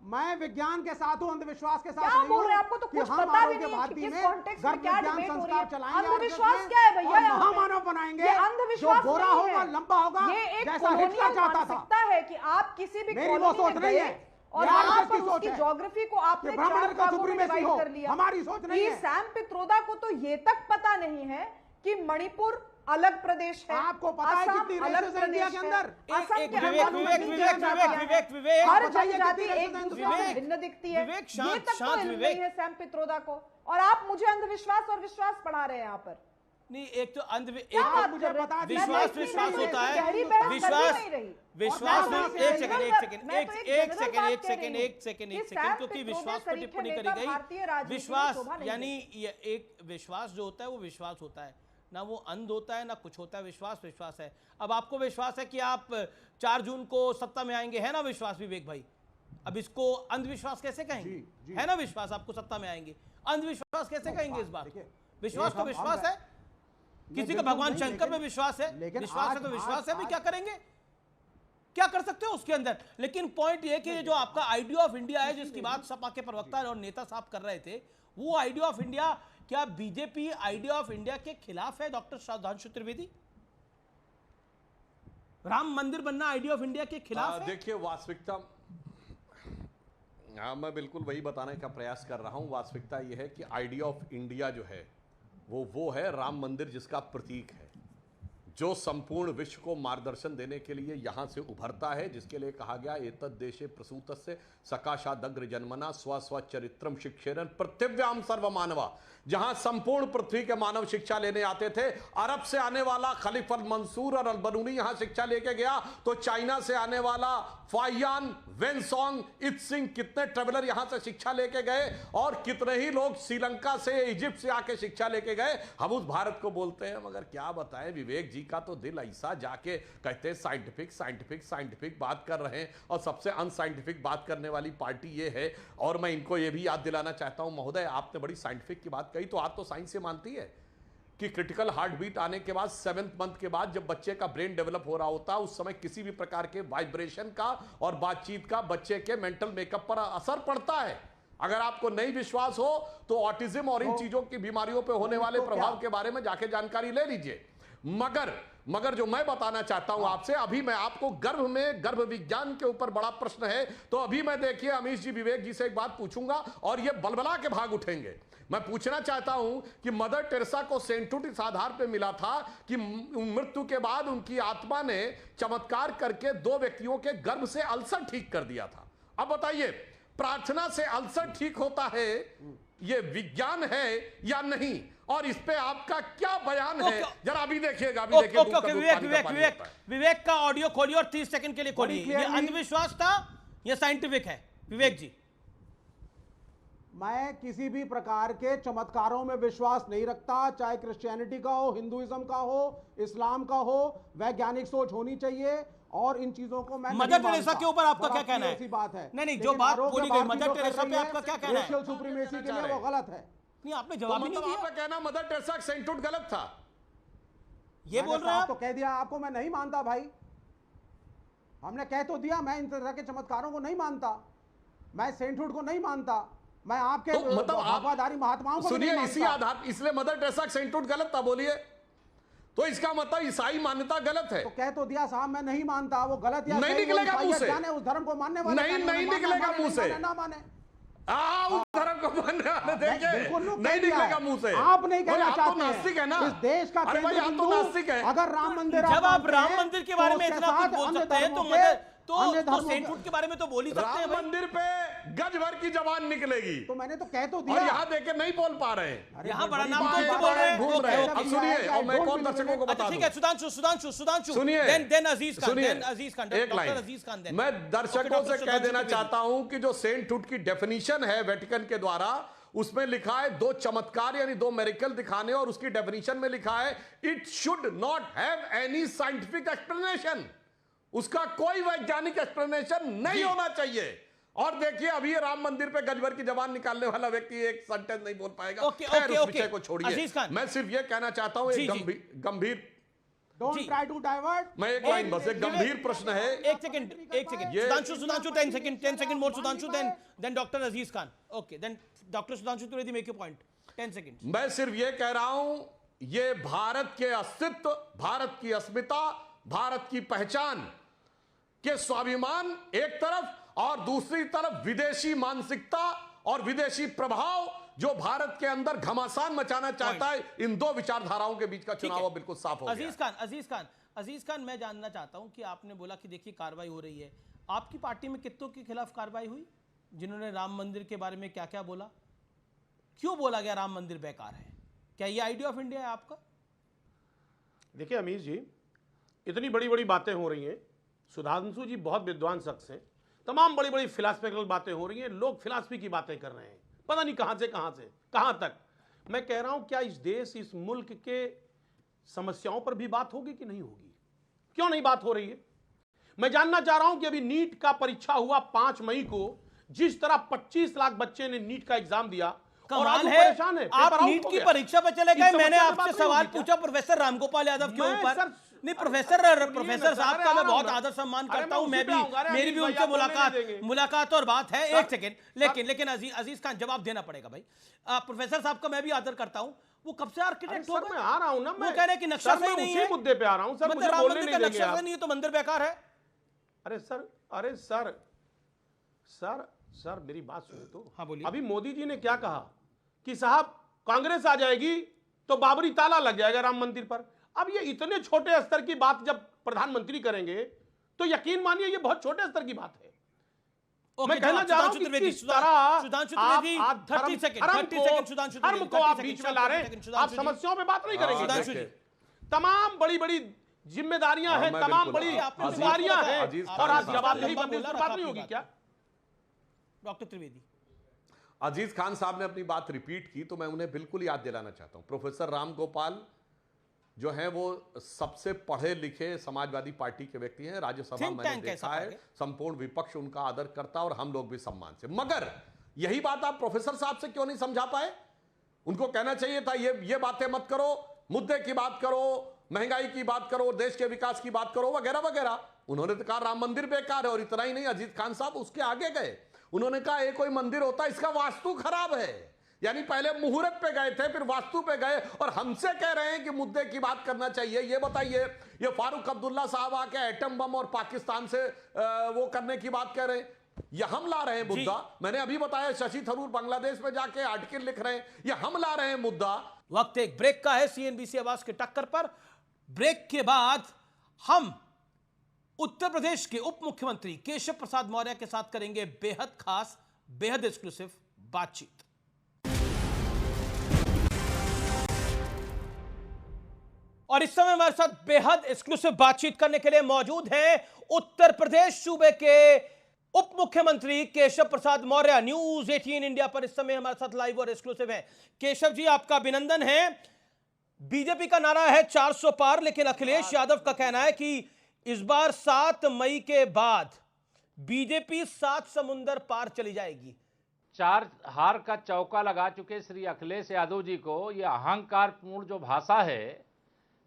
I: मैं विज्ञान के साथ हूं, अंधविश्वास के साथ
M: क्या
I: नहीं
M: बोल रहे हैं? आपको तो कुछ पता भी नहीं है कि किस कॉन्टेक्स्ट में क्या डिबेट हो रही है। अंधविश्वास क्या है भैया?
I: महामानव बनाएंगे,
M: ये अंधविश्वास
I: गोरा होगा, लंबा होगा,
M: ये एक
I: जैसा हिटलर चाहता था
M: है कि आप किसी भी
I: मेरी वो सोच नहीं है
M: और वहां पर उसकी ज्योग्राफी को आपने
I: ब्राह्मण का सुप्रीमेसी हो,
M: कर लिया।
I: हमारी सोच नहीं है।
M: सैम पित्रोदा को तो ये तक पता नहीं है कि मणिपुर अलग प्रदेश है,
I: आपको पता है कितनी रेसेस है इंडिया के अंदर?
A: विवेक
M: हर जनजाति एक दूसरे से भिन्न दिखती है, ये तक तो इल्म नहीं है सैम पित्रोदा को, और आप मुझे अंधविश्वास और विश्वास पढ़ा रहे हैं यहाँ पर।
A: नहीं, एक तो
M: विश्वास
A: होता है, एक सेकंड क्योंकि विश्वास पर टिप्पणी करी गई। विश्वास यानी एक विश्वास जो होता है वो विश्वास होता है, ना वो अंध होता है ना कुछ होता है। विश्वास है। अब आपको विश्वास है कि आप 4 जून को सत्ता में आएंगे, है ना विश्वास विवेक भाई? अब इसको अंधविश्वास कैसे कहेंगे? है ना विश्वास आपको सत्ता में आएंगे, अंधविश्वास कैसे कहेंगे इस बात? विश्वास तो विश्वास है। किसी का भगवान शंकर में विश्वास है, विश्वास है तो विश्वास है भी, क्या करेंगे? क्या कर सकते हो उसके अंदर? लेकिन पॉइंट ये कि जो आपका आइडिया ऑफ इंडिया है, जिसकी बात सपा के प्रवक्ता और नेता साहब कर रहे थे, वो आइडिया ऑफ इंडिया क्या बीजेपी आइडिया ऑफ इंडिया के खिलाफ है? डॉक्टर सुधांशु त्रिवेदी, राम मंदिर बनना आइडिया ऑफ इंडिया के खिलाफ है?
J: देखिए वास्तविकता, मैं बिल्कुल वही बताने का प्रयास कर रहा हूं। वास्तविकता यह है कि आइडिया ऑफ इंडिया जो है वो है राम मंदिर, जिसका प्रतीक है, जो संपूर्ण विश्व को मार्गदर्शन देने के लिए यहां से उभरता है, जिसके लिए कहा गया एतद् देशे प्रसूतस्य सकाशादग्र जन्मना स्व चरित्रम शिक्षेरन पृथिव्याम सर्व मानवा। जहां संपूर्ण पृथ्वी के मानव शिक्षा लेने आते थे, अरब से आने वाला खलीफ अल मंसूर और अल बरूनी यहां शिक्षा लेके गया, तो चाइना से आने वाला फाइयान, वेनसोंग, इत्सिंग, कितने ट्रेवलर यहां से शिक्षा लेके गए, और कितने ही लोग श्रीलंका से, इजिप्ट से आके शिक्षा लेके गए। हम उस भारत को बोलते हैं, मगर क्या बताएं, विवेक जी का तो दिल ऐसा जाके कहते हैं साइंटिफिक बात कर रहे हैं, और सबसे अनसाइंटिफिक बात करने वाली पार्टी ये है। और मैं इनको ये भी याद दिलाना चाहता हूं, महोदय आपने बड़ी साइंटिफिक की बात कही, तो आप तो साइंस से मानती है कि क्रिटिकल हार्ट बीट आने के बाद 7th मंथ के बाद जब बच्चे का ब्रेन डेवलप हो रहा होता है, उस समय किसी भी प्रकार के वाइब्रेशन का और बातचीत का बच्चे के मेंटल मेकअप पर असर पड़ता है। अगर आपको नहीं विश्वास हो तो ऑटिज्म और इन चीजों की बीमारियों पर होने वाले प्रभाव के बारे में जाके जानकारी ले लीजिए। मगर मगर जो मैं बताना चाहता हूं आपसे, अभी मैं आपको गर्भ विज्ञान के ऊपर बड़ा प्रश्न है, तो अभी मैं देखिए अमीश जी, विवेक जी से एक बात पूछूंगा और ये बलबला के भाग उठेंगे। मैं पूछना चाहता हूं कि मदर टेरेसा को सेंटूट इस आधार पर मिला था कि मृत्यु के बाद उनकी आत्मा ने चमत्कार करके 2 व्यक्तियों के गर्भ से अल्सर ठीक कर दिया था। अब बताइए, प्रार्थना से अल्सर ठीक होता है, ये विज्ञान है या नहीं? और इस पे आपका क्या बयान है? जरा अभी देखिएगा, अभी देखिए।
A: विवेक का ऑडियो खोलिए और 30 सेकंड के लिए खोलिए। ये अंधविश्वास था या साइंटिफिक है? विवेक जी।
I: मैं किसी भी प्रकार के चमत्कारों में विश्वास नहीं रखता, चाहे क्रिश्चियनिटी का हो, हिंदुइज्म का हो, इस्लाम का हो। वैज्ञानिक सोच होनी चाहिए और इन चीजों को मैं
A: मदर टेरेसा के ऊपर आपका क्या कहना है?
I: ऐसी बात है।
A: नहीं, जो बात बोली गई मदर टेरेसा पे आपका क्या कहना है?
I: रेशियल सुप्रीमेसी के लिए वो गलत है।
A: नहीं, आपने जवाब ही नहीं दिया।
J: आपका कहना मदर टेरेसा सेंटूट गलत था,
A: ये बोल रहे हैं?
I: तो कह दिया आपको, मैं नहीं मानता भाई। हमने कह तो दिया, मैं इन तरह के चमत्कारों को नहीं मानता, मैं सेंटूट को नहीं मानता, मैं आपके वफादारी महात्माओं को
J: सुनिए, इसी आधार इसलिए मदर टेरेसा सेंटूट गलत था, बोलिए। तो इसका मतलब ईसाई मान्यता गलत है।
I: तो कह तो दिया साहब, मैं नहीं मानता, वो गलत या
J: नहीं निकलेगा मुंह से,
I: उस धर्म को मानने वाले
J: नहीं निकलेगा मुंह से,
I: ना माने
J: उस धर्म को मानने वाले देखिए नहीं निकलेगा मुंह से।
I: आप नहीं कहना चाहते
J: तो नास्तिक है ना,
I: इस देश का
J: भाई आप तो नास्तिक है।
I: अगर राम मंदिर,
A: जब आप राम मंदिर के बारे में इतना कुछ बोल सकते हैं तो सेंटूट के बारे में तो बोल ही सकते हैं।
J: राम मंदिर पे गज भर की जबान निकलेगी,
I: तो मैंने तो कह तो दिया,
J: और यहाँ देखे नहीं बोल पा रहे हैं,
A: यहाँ बड़ा नाम तो बोल रहे हैं,
J: घूम रहे हैं। अब सुनिए, और मैं कौन दर्शकों को बता दूं।
A: ठीक है, सुधांशु
J: सुनिए,
A: देन अजीज खान,
J: एक लाइन मैं दर्शकों से कह देना चाहता हूं कि जो सेंटूट की डेफिनेशन है वेटिकन के द्वारा, उसमें लिखा है 2 चमत्कार यानी 2 मिरेकल दिखाने, और उसकी डेफिनेशन में लिखा है it should not have any scientific explanation, उसका कोई वैज्ञानिक एक्सप्लेनेशन नहीं होना चाहिए। और देखिए, अभी ये राम मंदिर पे गजभर की जबान निकालने वाला व्यक्ति एक सेंटेंस नहीं बोल पाएगा। खैर, उस विषय को छोड़िए, मैं सिर्फ ये कहना चाहता हूं, एक गंभीर
I: डोंट ट्राई टू डाइवर्ट।
J: मैं एक लाइन बस, एक गंभीर प्रश्न है।
A: एक second Sudhanshu 10 second more Sudhanshu, then doctor Aziz Khan. Okay, then doctor Sudhanshu Trivedi, make your point, 10 second.
J: मैं सिर्फ ये कह रहा हूं, ये भारत के अस्तित्व, भारत की अस्मिता, भारत की पहचान के स्वाभिमान एक तरफ, और दूसरी तरफ विदेशी मानसिकता और विदेशी प्रभाव जो भारत के अंदर घमासान मचाना चाहता है, इन 2 विचारधाराओं के बीच का चुनाव बिल्कुल साफ हो गया।
A: अजीज खान, मैं जानना चाहता हूं कि आपने बोला कि देखिए कार्रवाई हो रही है, आपकी पार्टी में कितनों के खिलाफ कार्रवाई हुई जिन्होंने राम मंदिर के बारे में क्या क्या बोला? क्यों बोला गया राम मंदिर बेकार है? क्या ये आइडिया ऑफ इंडिया है आपका?
L: देखिए अमीश जी, इतनी बड़ी बड़ी बातें हो रही हैं, सुधांशु जी बहुत विद्वान शख्स हैं, तमाम बड़ी बड़ी फिलॉसफिकल बातें हो रही हैं, लोग फिलॉसफी की बातें कर रहे हैं, पता नहीं कहां से कहां तक। मैं कह रहा हूं, क्या इस देश, इस मुल्क के समस्याओं पर भी बात होगी कि नहीं होगी? क्यों नहीं बात हो रही है? मैं जानना चाह रहा हूं कि अभी नीट का परीक्षा हुआ 5 मई को, जिस तरह 25 लाख बच्चे ने नीट का एग्जाम दिया,
A: कमाल है, आप नीट की परीक्षा पर चले गए। मैंने आपसे सवाल पूछा प्रोफेसर रामगोपाल यादव के ऊपर। नहीं, प्रोफेसर साहब का मैं बहुत आदर सम्मान करता हूं, मैं भी, मेरी भी उनसे मुलाकात और बात है। एक सेकंड, लेकिन अजीज खान, जवाब देना पड़ेगा भाई। प्रोफेसर साहब का मैं भी आदर करता हूं, वो कब से आर्किटेक्ट हो गए?
L: मैं आ रहा हूं ना,
A: वो कह रहे हैं कि नक्शा सही नहीं है,
L: मुद्दे पे आ रहा हूं सर, मुझे बोलने नहीं देंगे आप।
A: नहीं तो मंदिर बेकार है।
L: अरे सर मेरी बात सुनो तो।
A: हाँ, बोलिए।
L: अभी मोदी जी ने क्या कहा कि साहब कांग्रेस आ जाएगी तो बाबरी ताला लग जाएगा राम मंदिर पर। अब ये इतने छोटे स्तर की बात जब प्रधानमंत्री करेंगे तो यकीन मानिए ये बहुत छोटे स्तर की बात है। मैं कहना चाह रहा हूं कि किस तरह आप 30 सेकंड धर्म को आप बीच में ला रहे हैं, आप समस्याओं पे बात नहीं करेंगे। तमाम बड़ी बड़ी जिम्मेदारियां हैं, तमाम बड़ी जिम्मेदारियां हैं, और आज जवाबदेही पर बात नहीं होगी क्या?
A: डॉक्टर त्रिवेदी,
J: अजीज खान साहब ने अपनी बात रिपीट की, तो मैं उन्हें बिल्कुल याद दिलाना चाहता हूं। प्रोफेसर रामगोपाल जो हैं वो सबसे पढ़े लिखे समाजवादी पार्टी के व्यक्ति हैं, राज्यसभा मैंने देखा है, संपूर्ण विपक्ष उनका आदर करता और हम लोग भी सम्मान से। मगर यही बात आप प्रोफेसर साहब से क्यों नहीं समझा पाए? उनको कहना चाहिए था ये बातें मत करो, मुद्दे की बात करो, महंगाई की बात करो, देश के विकास की बात करो, वगैरह वगैरह। उन्होंने तो कहा राम मंदिर बेकार है, और इतना ही नहीं, अजीज खान साहब उसके आगे गए, उन्होंने कहा ये कोई मंदिर होता है, इसका वास्तु खराब है, यानी पहले मुहूर्त पे गए थे, फिर वास्तु पे गए और हमसे कह रहे हैं कि मुद्दे की बात करना चाहिए। ये बताइए, ये फारूक अब्दुल्ला साहब आके एटम बम और पाकिस्तान से वो करने की बात कह रहे हैं, ये हम ला रहे हैं मुद्दा। मैंने अभी बताया शशि थरूर बांग्लादेश में जाके आर्टिकल लिख रहे हैं, ये हम ला रहे हैं मुद्दा।
A: वक्त एक ब्रेक का है सीएनबीसी आवाज के टक्कर पर। ब्रेक के बाद हम उत्तर प्रदेश के उप मुख्यमंत्री केशव प्रसाद मौर्य के साथ करेंगे बेहद खास, बेहद एक्सक्लूसिव बातचीत। और इस समय हमारे साथ बेहद एक्सक्लूसिव बातचीत करने के लिए मौजूद हैं उत्तर प्रदेश सूबे के उप मुख्यमंत्री केशव प्रसाद मौर्य। न्यूज 18 इंडिया पर इस समय हमारे साथ लाइव और एक्सक्लूसिव है। केशव जी, आपका अभिनंदन है। बीजेपी का नारा है 400 पार, लेकिन अखिलेश यादव का कहना है कि इस बार 7 मई के बाद बीजेपी 7 समुंदर पार चली जाएगी।
N: 4 हार का चौका लगा चुके श्री अखिलेश यादव जी को यह अहंकारपूर्ण जो भाषा है,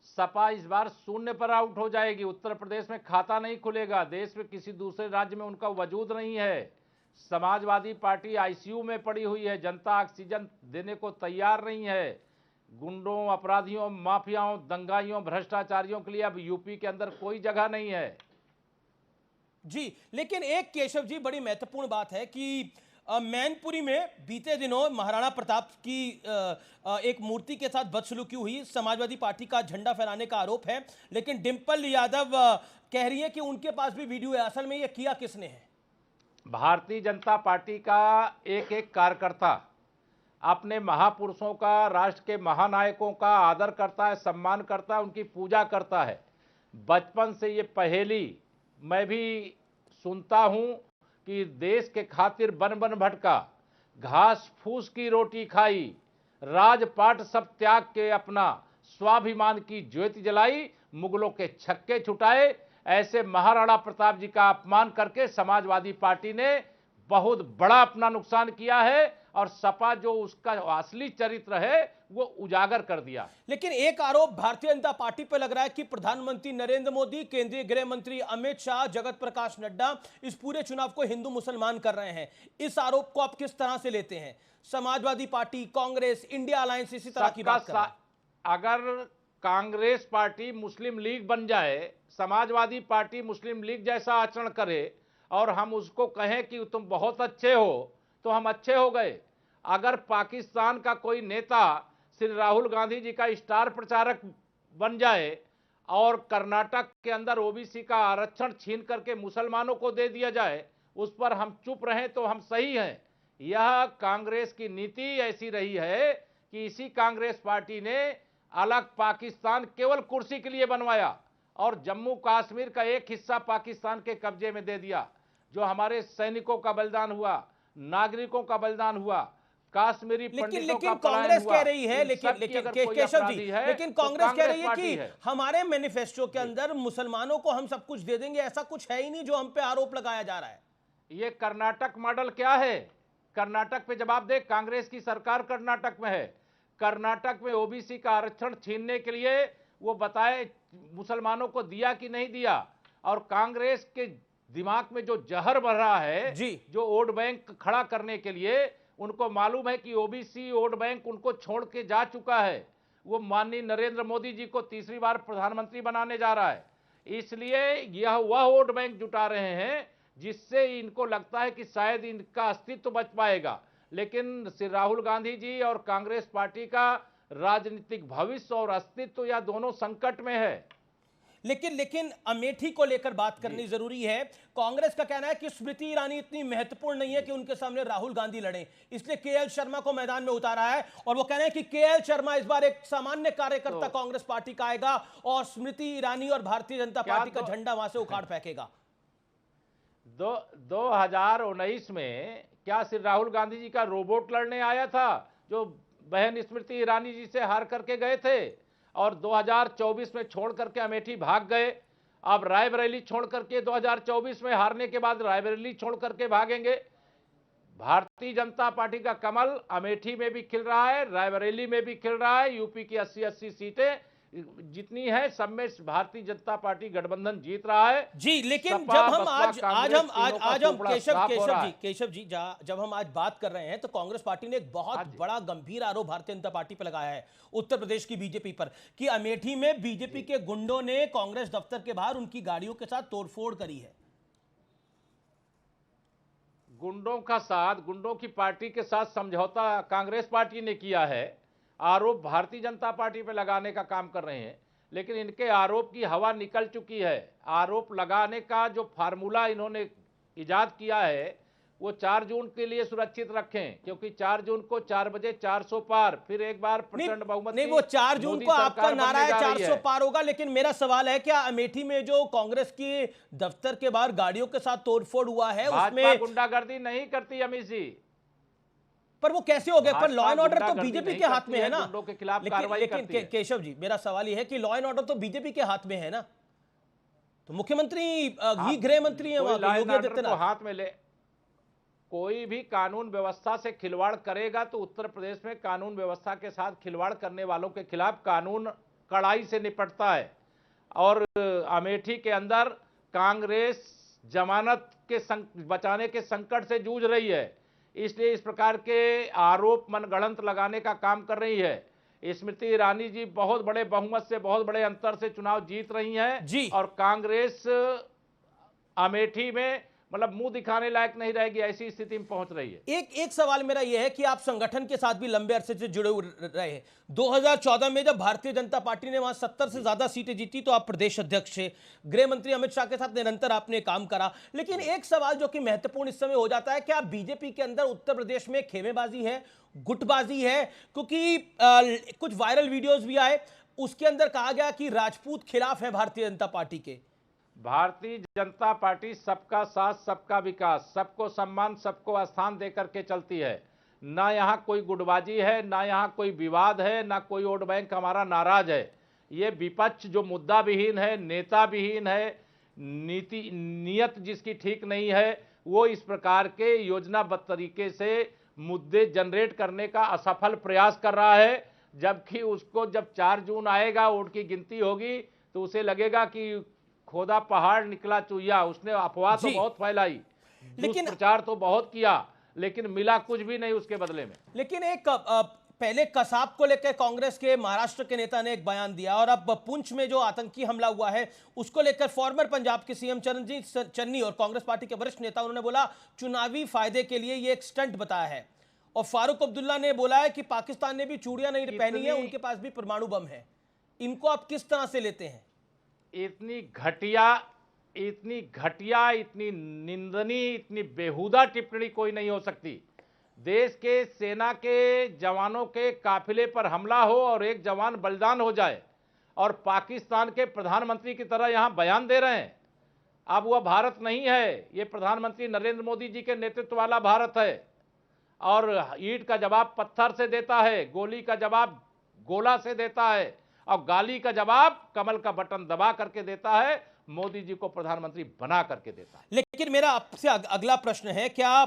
N: सपा इस बार शून्य पर आउट हो जाएगी। उत्तर प्रदेश में खाता नहीं खुलेगा, देश में किसी दूसरे राज्य में उनका वजूद नहीं है। समाजवादी पार्टी आईसीयू में पड़ी हुई है, जनता ऑक्सीजन देने को तैयार नहीं है। गुंडों, अपराधियों, माफियाओं, दंगाइयों, भ्रष्टाचारियों के लिए अब यूपी के अंदर कोई जगह नहीं है
A: जी। लेकिन एक केशव जी, बड़ी महत्वपूर्ण बात है कि मैनपुरी में बीते दिनों महाराणा प्रताप की एक मूर्ति के साथ बदसलूकी हुई, समाजवादी पार्टी का झंडा फहराने का आरोप है, लेकिन डिंपल यादव कह रही है कि उनके पास भी वीडियो है। असल में ये किया किसने है?
N: भारतीय जनता पार्टी का एक एक कार्यकर्ता अपने महापुरुषों का, राष्ट्र के महानायकों का आदर करता है, सम्मान करता है, उनकी पूजा करता है। बचपन से ये पहेली मैं भी सुनता हूँ कि देश के खातिर बन बन भटका, घास फूस की रोटी खाई, राजपाट सब त्याग के अपना स्वाभिमान की ज्योति जलाई, मुगलों के छक्के छुटाए। ऐसे महाराणा प्रताप जी का अपमान करके समाजवादी पार्टी ने बहुत बड़ा अपना नुकसान किया है और सपा जो उसका असली चरित्र है वो उजागर कर दिया।
A: लेकिन एक आरोप भारतीय जनता पार्टी पर लग रहा है कि प्रधानमंत्री नरेंद्र मोदी, केंद्रीय गृह मंत्री अमित शाह, जगत प्रकाश नड्डा इस पूरे चुनाव को हिंदू मुसलमान कर रहे हैं। इस आरोप को आप किस तरह से लेते हैं? Samajwadi party, Congress, India alliance इसी तरह की बात कर रहे हैं।
N: अगर कांग्रेस पार्टी मुस्लिम लीग बन जाए, समाजवादी पार्टी मुस्लिम लीग जैसा आचरण करे और हम उसको कहें कि तुम बहुत अच्छे हो, तो हम अच्छे हो गए। अगर पाकिस्तान का कोई नेता श्री राहुल गांधी जी का स्टार प्रचारक बन जाए और कर्नाटक के अंदर ओबीसी का आरक्षण छीन करके मुसलमानों को दे दिया जाए, उस पर हम चुप रहें तो हम सही हैं। यह कांग्रेस की नीति ऐसी रही है कि इसी कांग्रेस पार्टी ने अलग पाकिस्तान केवल कुर्सी के लिए बनवाया और जम्मू कश्मीर का एक हिस्सा पाकिस्तान के कब्जे में दे दिया। जो हमारे सैनिकों का बलिदान हुआ, नागरिकों का बलिदान हुआ, काश्मीरी पंडितों का
A: कांग्रेस कह रही है, लेकिन केशव जी, लेकिन कांग्रेस कह रही है कि हमारे मैनिफेस्टो के अंदर मुसलमानों को हम सब कुछ दे देंगे। ऐसा कुछ है ही नहीं जो हम पे आरोप लगाया जा रहा है।
N: ये कर्नाटक मॉडल क्या है? कर्नाटक पे जवाब दे, कांग्रेस की सरकार कर्नाटक में है। कर्नाटक में ओबीसी का आरक्षण छीनने के लिए वो बताए मुसलमानों को दिया कि नहीं दिया। और कांग्रेस के दिमाग में जो जहर भर रहा है
A: जी,
N: जो वोट बैंक खड़ा करने के लिए, उनको मालूम है कि ओबीसी वोट बैंक उनको छोड़ के जा चुका है। वो माननीय नरेंद्र मोदी जी को तीसरी बार प्रधानमंत्री बनाने जा रहा है, इसलिए यह वह वोट बैंक जुटा रहे हैं जिससे इनको लगता है कि शायद इनका अस्तित्व बच पाएगा। लेकिन श्री राहुल गांधी जी और कांग्रेस पार्टी का राजनीतिक भविष्य और अस्तित्व या दोनों संकट में है।
A: लेकिन अमेठी को लेकर बात करनी जरूरी है। कांग्रेस का कहना है कि स्मृति ईरानी इतनी महत्वपूर्ण नहीं है कि उनके सामने राहुल गांधी लड़े, इसलिए केएल शर्मा को मैदान में उतारा है। और वो कह रहे हैं कि केएल शर्मा इस बार एक सामान्य कार्यकर्ता कांग्रेस पार्टी का आएगा और स्मृति ईरानी और भारतीय जनता पार्टी का झंडा वहां से उखाड़ फेंकेगा।
N: 2019 में क्या श्री राहुल गांधी जी का रोबोट लड़ने आया था जो बहन स्मृति ईरानी जी से हार करके गए थे और 2024 में छोड़ करके अमेठी भाग गए। अब रायबरेली छोड़ करके 2024 में हारने के बाद रायबरेली छोड़ करके भागेंगे। भारतीय जनता पार्टी का कमल अमेठी में भी खिल रहा है, रायबरेली में भी खिल रहा है। यूपी की 80-80 सीटें जितनी है सब में भारतीय जनता पार्टी गठबंधन जीत रहा है
A: जी। लेकिन
N: सपा,
A: जब हम
N: बसपा,
A: आज
N: कांग्रेस
A: आज
N: तीनों
A: हम
N: का टुकड़ा साफ हो रहा है।
A: केशव जी जब हम आज बात कर रहे हैं तो कांग्रेस पार्टी ने एक बहुत बड़ा गंभीर आरोप भारतीय जनता पार्टी पर लगाया है उत्तर प्रदेश की बीजेपी पर कि अमेठी में बीजेपी के गुंडों ने कांग्रेस दफ्तर के बाहर उनकी गाड़ियों के साथ तोड़फोड़ करी है।
N: गुंडों की पार्टी के साथ समझौता कांग्रेस पार्टी ने किया है। आरोप भारतीय जनता पार्टी पे लगाने का काम कर रहे हैं, लेकिन इनके आरोप की हवा निकल चुकी है। आरोप लगाने का जो फार्मूला इन्होंने इजाद किया है वो 4 जून के लिए सुरक्षित रखें, क्योंकि 4 जून को 4 बजे 400 पार, फिर एक बार प्रचंड बहुमत
A: नहीं, वो 4 जून को आपका नारा है 400 पार होगा, लेकिन मेरा सवाल है क्या अमेठी में जो कांग्रेस की दफ्तर के बाहर गाड़ियों के साथ तोड़फोड़ हुआ है उसमें
N: गुंडागर्दी नहीं करती अमित जी?
A: पर वो कैसे हो गए? पर लॉ एंड ऑर्डर तो बीजेपी के हाथ में है ना।
N: गुंडों के खिलाफ कार्रवाई करती है।
A: केशव जी मेरा सवाल यह है कि लॉ एंड ऑर्डर तो बीजेपी के हाथ में है ना, तो मुख्यमंत्री गृह मंत्री है वहां योगी आदित्यनाथ
N: हाथ में ले। कोई भी कानून व्यवस्था से खिलवाड़ करेगा तो उत्तर प्रदेश में कानून व्यवस्था के साथ खिलवाड़ करने वालों के खिलाफ कानून कड़ाई से निपटता है। और अमेठी के अंदर कांग्रेस जमानत के बचाने के संकट से जूझ रही है, इसलिए इस प्रकार के आरोप मनगढ़ंत लगाने का काम कर रही है। स्मृति ईरानी जी बहुत बड़े बहुमत से, बहुत बड़े अंतर से चुनाव जीत रही हैं और कांग्रेस अमेठी में मतलब मुंह दिखाने लायक नहीं रहेगी, ऐसी स्थिति में पहुंच रही है।
A: एक सवाल मेरा यह है कि आप संगठन के साथ भी लंबे अरसे से जुड़े रहे हैं। 2014 में जब भारतीय जनता पार्टी ने वहां 70 से ज्यादा सीटें जीती तो आप प्रदेश अध्यक्ष थे, गृह मंत्री अमित शाह के साथ निरंतर आपने काम करा। लेकिन एक सवाल जो कि महत्वपूर्ण इस समय हो जाता है, क्या बीजेपी के अंदर उत्तर प्रदेश में खेमेबाजी है, गुटबाजी है? क्योंकि कुछ वायरल वीडियोज भी आए, उसके अंदर कहा गया कि राजपूत खिलाफ है भारतीय जनता पार्टी के।
N: भारतीय जनता पार्टी सबका साथ, सबका विकास, सबको सम्मान, सबको स्थान देकर के चलती है। ना यहाँ कोई गुटबाजी है, ना यहाँ कोई विवाद है, ना कोई वोट बैंक हमारा नाराज है। ये विपक्ष जो मुद्दा विहीन है, नेता विहीन है, नीयत जिसकी ठीक नहीं है, वो इस प्रकार के योजनाबद्ध तरीके से मुद्दे जनरेट करने का असफल प्रयास कर रहा है। जबकि उसको जब 4 जून आएगा, वोट की गिनती होगी, तो उसे लगेगा कि खोदा पहाड़ निकला चूहिया। उसने अफवाह तो बहुत फैलाई, लेकिन प्रचार तो बहुत किया, लेकिन मिला कुछ भी नहीं उसके बदले में।
A: लेकिन एक पहले कसाब को लेकर कांग्रेस के महाराष्ट्र के नेता ने एक बयान दिया, और अब पुंछ में जो आतंकी हमला हुआ है उसको लेकर फॉर्मर पंजाब के सीएम चरणजीत चन्नी और कांग्रेस पार्टी के वरिष्ठ नेता उन्होंने बोला चुनावी फायदे के लिए ये एक स्टंट बताया है। और फारूक अब्दुल्ला ने बोला है कि पाकिस्तान ने भी चूड़ियां नहीं पहनी है, उनके पास भी परमाणु बम है। इनको आप किस तरह से लेते हैं?
N: इतनी घटिया, इतनी निंदनीय, इतनी बेहुदा टिप्पणी कोई नहीं हो सकती। देश के सेना के जवानों के काफिले पर हमला हो और एक जवान बलिदान हो जाए और पाकिस्तान के प्रधानमंत्री की तरह यहां बयान दे रहे हैं। अब वह भारत नहीं है, ये प्रधानमंत्री नरेंद्र मोदी जी के नेतृत्व वाला भारत है। और ईंट का जवाब पत्थर से देता है, गोली का जवाब गोला से देता है, और गाली का जवाब कमल का बटन दबा करके देता है, मोदी जी को प्रधानमंत्री बना करके देता है।
A: लेकिन मेरा आपसे अगला प्रश्न है, क्या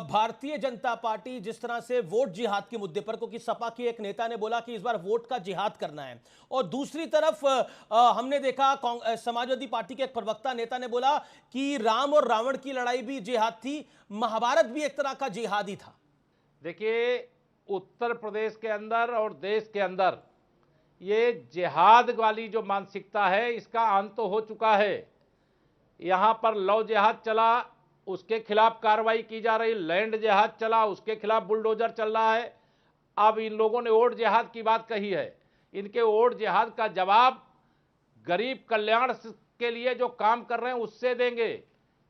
A: भारतीय जनता पार्टी जिस तरह से वोट जिहाद के मुद्दे पर, क्योंकि सपा के एक नेता ने बोला कि इस बार वोट का जिहाद करना है, और दूसरी तरफ हमने देखा समाजवादी पार्टी के एक प्रवक्ता नेता ने बोला कि राम और रावण की लड़ाई भी जिहाद थी, महाभारत भी एक तरह का जिहाद ही था।
N: देखिए, उत्तर प्रदेश के अंदर और देश के अंदर ये जिहाद वाली जो मानसिकता है, इसका अंत तो हो चुका है। यहाँ पर लव जिहाद चला, उसके खिलाफ कार्रवाई की जा रही, लैंड जिहाद चला, उसके खिलाफ बुलडोजर चल रहा है। अब इन लोगों ने वोट जिहाद की बात कही है, इनके वोट जिहाद का जवाब गरीब कल्याण के लिए जो काम कर रहे हैं उससे देंगे,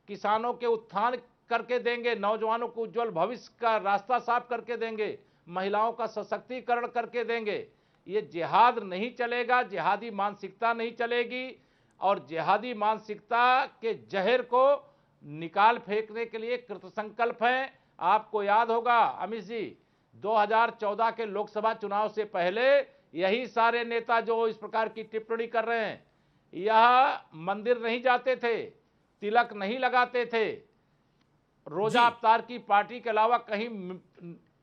N: किसानों के उत्थान करके देंगे, नौजवानों को उज्जवल भविष्य का रास्ता साफ करके देंगे, महिलाओं का सशक्तिकरण करके देंगे। ये जिहाद नहीं चलेगा, जिहादी मानसिकता नहीं चलेगी, और जिहादी मानसिकता के जहर को निकाल फेंकने के लिए कृतसंकल्प हैं। आपको याद होगा अमित जी, 2014 के लोकसभा चुनाव से पहले यही सारे नेता जो इस प्रकार की टिप्पणी कर रहे हैं, यह मंदिर नहीं जाते थे, तिलक नहीं लगाते थे, रोजा अवतार की पार्टी के अलावा कहीं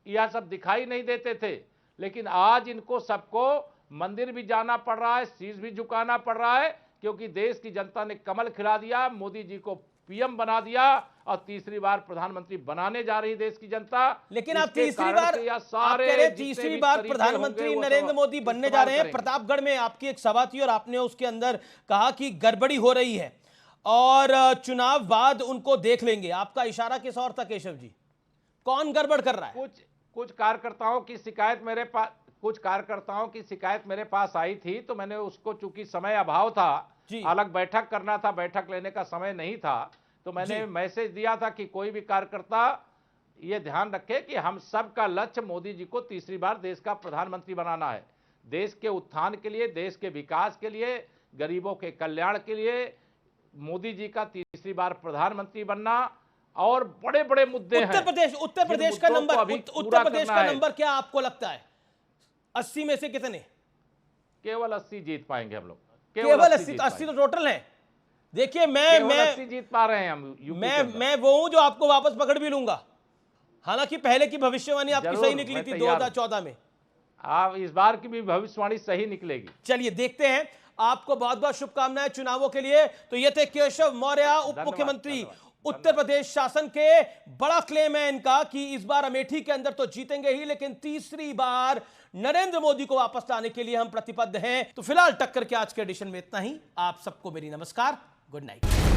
N: यह सब दिखाई नहीं देते थे। लेकिन आज इनको सबको मंदिर भी जाना पड़ रहा है, शीश भी झुकाना पड़ रहा है, क्योंकि देश की जनता ने कमल खिला दिया, मोदी जी को पीएम बना दिया और तीसरी बार प्रधानमंत्री बनाने जा रही देश की जनता।
A: लेकिन आप तीसरी बार प्रधानमंत्री नरेंद्र मोदी बनने जा रहे हैं। प्रतापगढ़ में आपकी एक सभा थी और आपने उसके अंदर कहा कि गड़बड़ी हो रही है और चुनाव बाद उनको देख लेंगे। आपका इशारा किस और था केशव जी? कौन गड़बड़ कर रहा है?
N: कुछ कार्यकर्ताओं की शिकायत मेरे पास आई थी, तो मैंने उसको, चूंकि समय अभाव था, अलग बैठक करना था, बैठक लेने का समय नहीं था, तो मैंने मैसेज दिया था कि कोई भी कार्यकर्ता ये ध्यान रखे कि हम सब का लक्ष्य मोदी जी को तीसरी बार देश का प्रधानमंत्री बनाना है। देश के उत्थान के लिए, देश के विकास के लिए, गरीबों के कल्याण के लिए मोदी जी का तीसरी बार प्रधानमंत्री बनना और बड़े बड़े मुद्दे हैं।
A: उत्तर प्रदेश का नंबर क्या आपको लगता है? 80 में से कितने?
N: केवल 80 जीत पाएंगे हम लोग।
A: केवल 80 तो टोटल है। देखिए मैं
N: जीत पा रहे हैं हम।
A: मैं वो हूं जो आपको वापस पकड़ भी लूंगा। हालांकि पहले की भविष्यवाणी आपकी सही निकली थी 2014 में।
N: आप इस बार की भी भविष्यवाणी सही निकलेगी।
A: चलिए देखते हैं। आपको बहुत बहुत शुभकामनाएं चुनावों के लिए। तो ये थे केशव मौर्य, उप मुख्यमंत्री उत्तर प्रदेश शासन के। बड़ा क्लेम है इनका कि इस बार अमेठी के अंदर तो जीतेंगे ही, लेकिन तीसरी बार नरेंद्र मोदी को वापस लाने के लिए हम प्रतिबद्ध हैं। तो फिलहाल टक्कर के आज के एडिशन में इतना ही। आप सबको मेरी नमस्कार, गुड नाइट।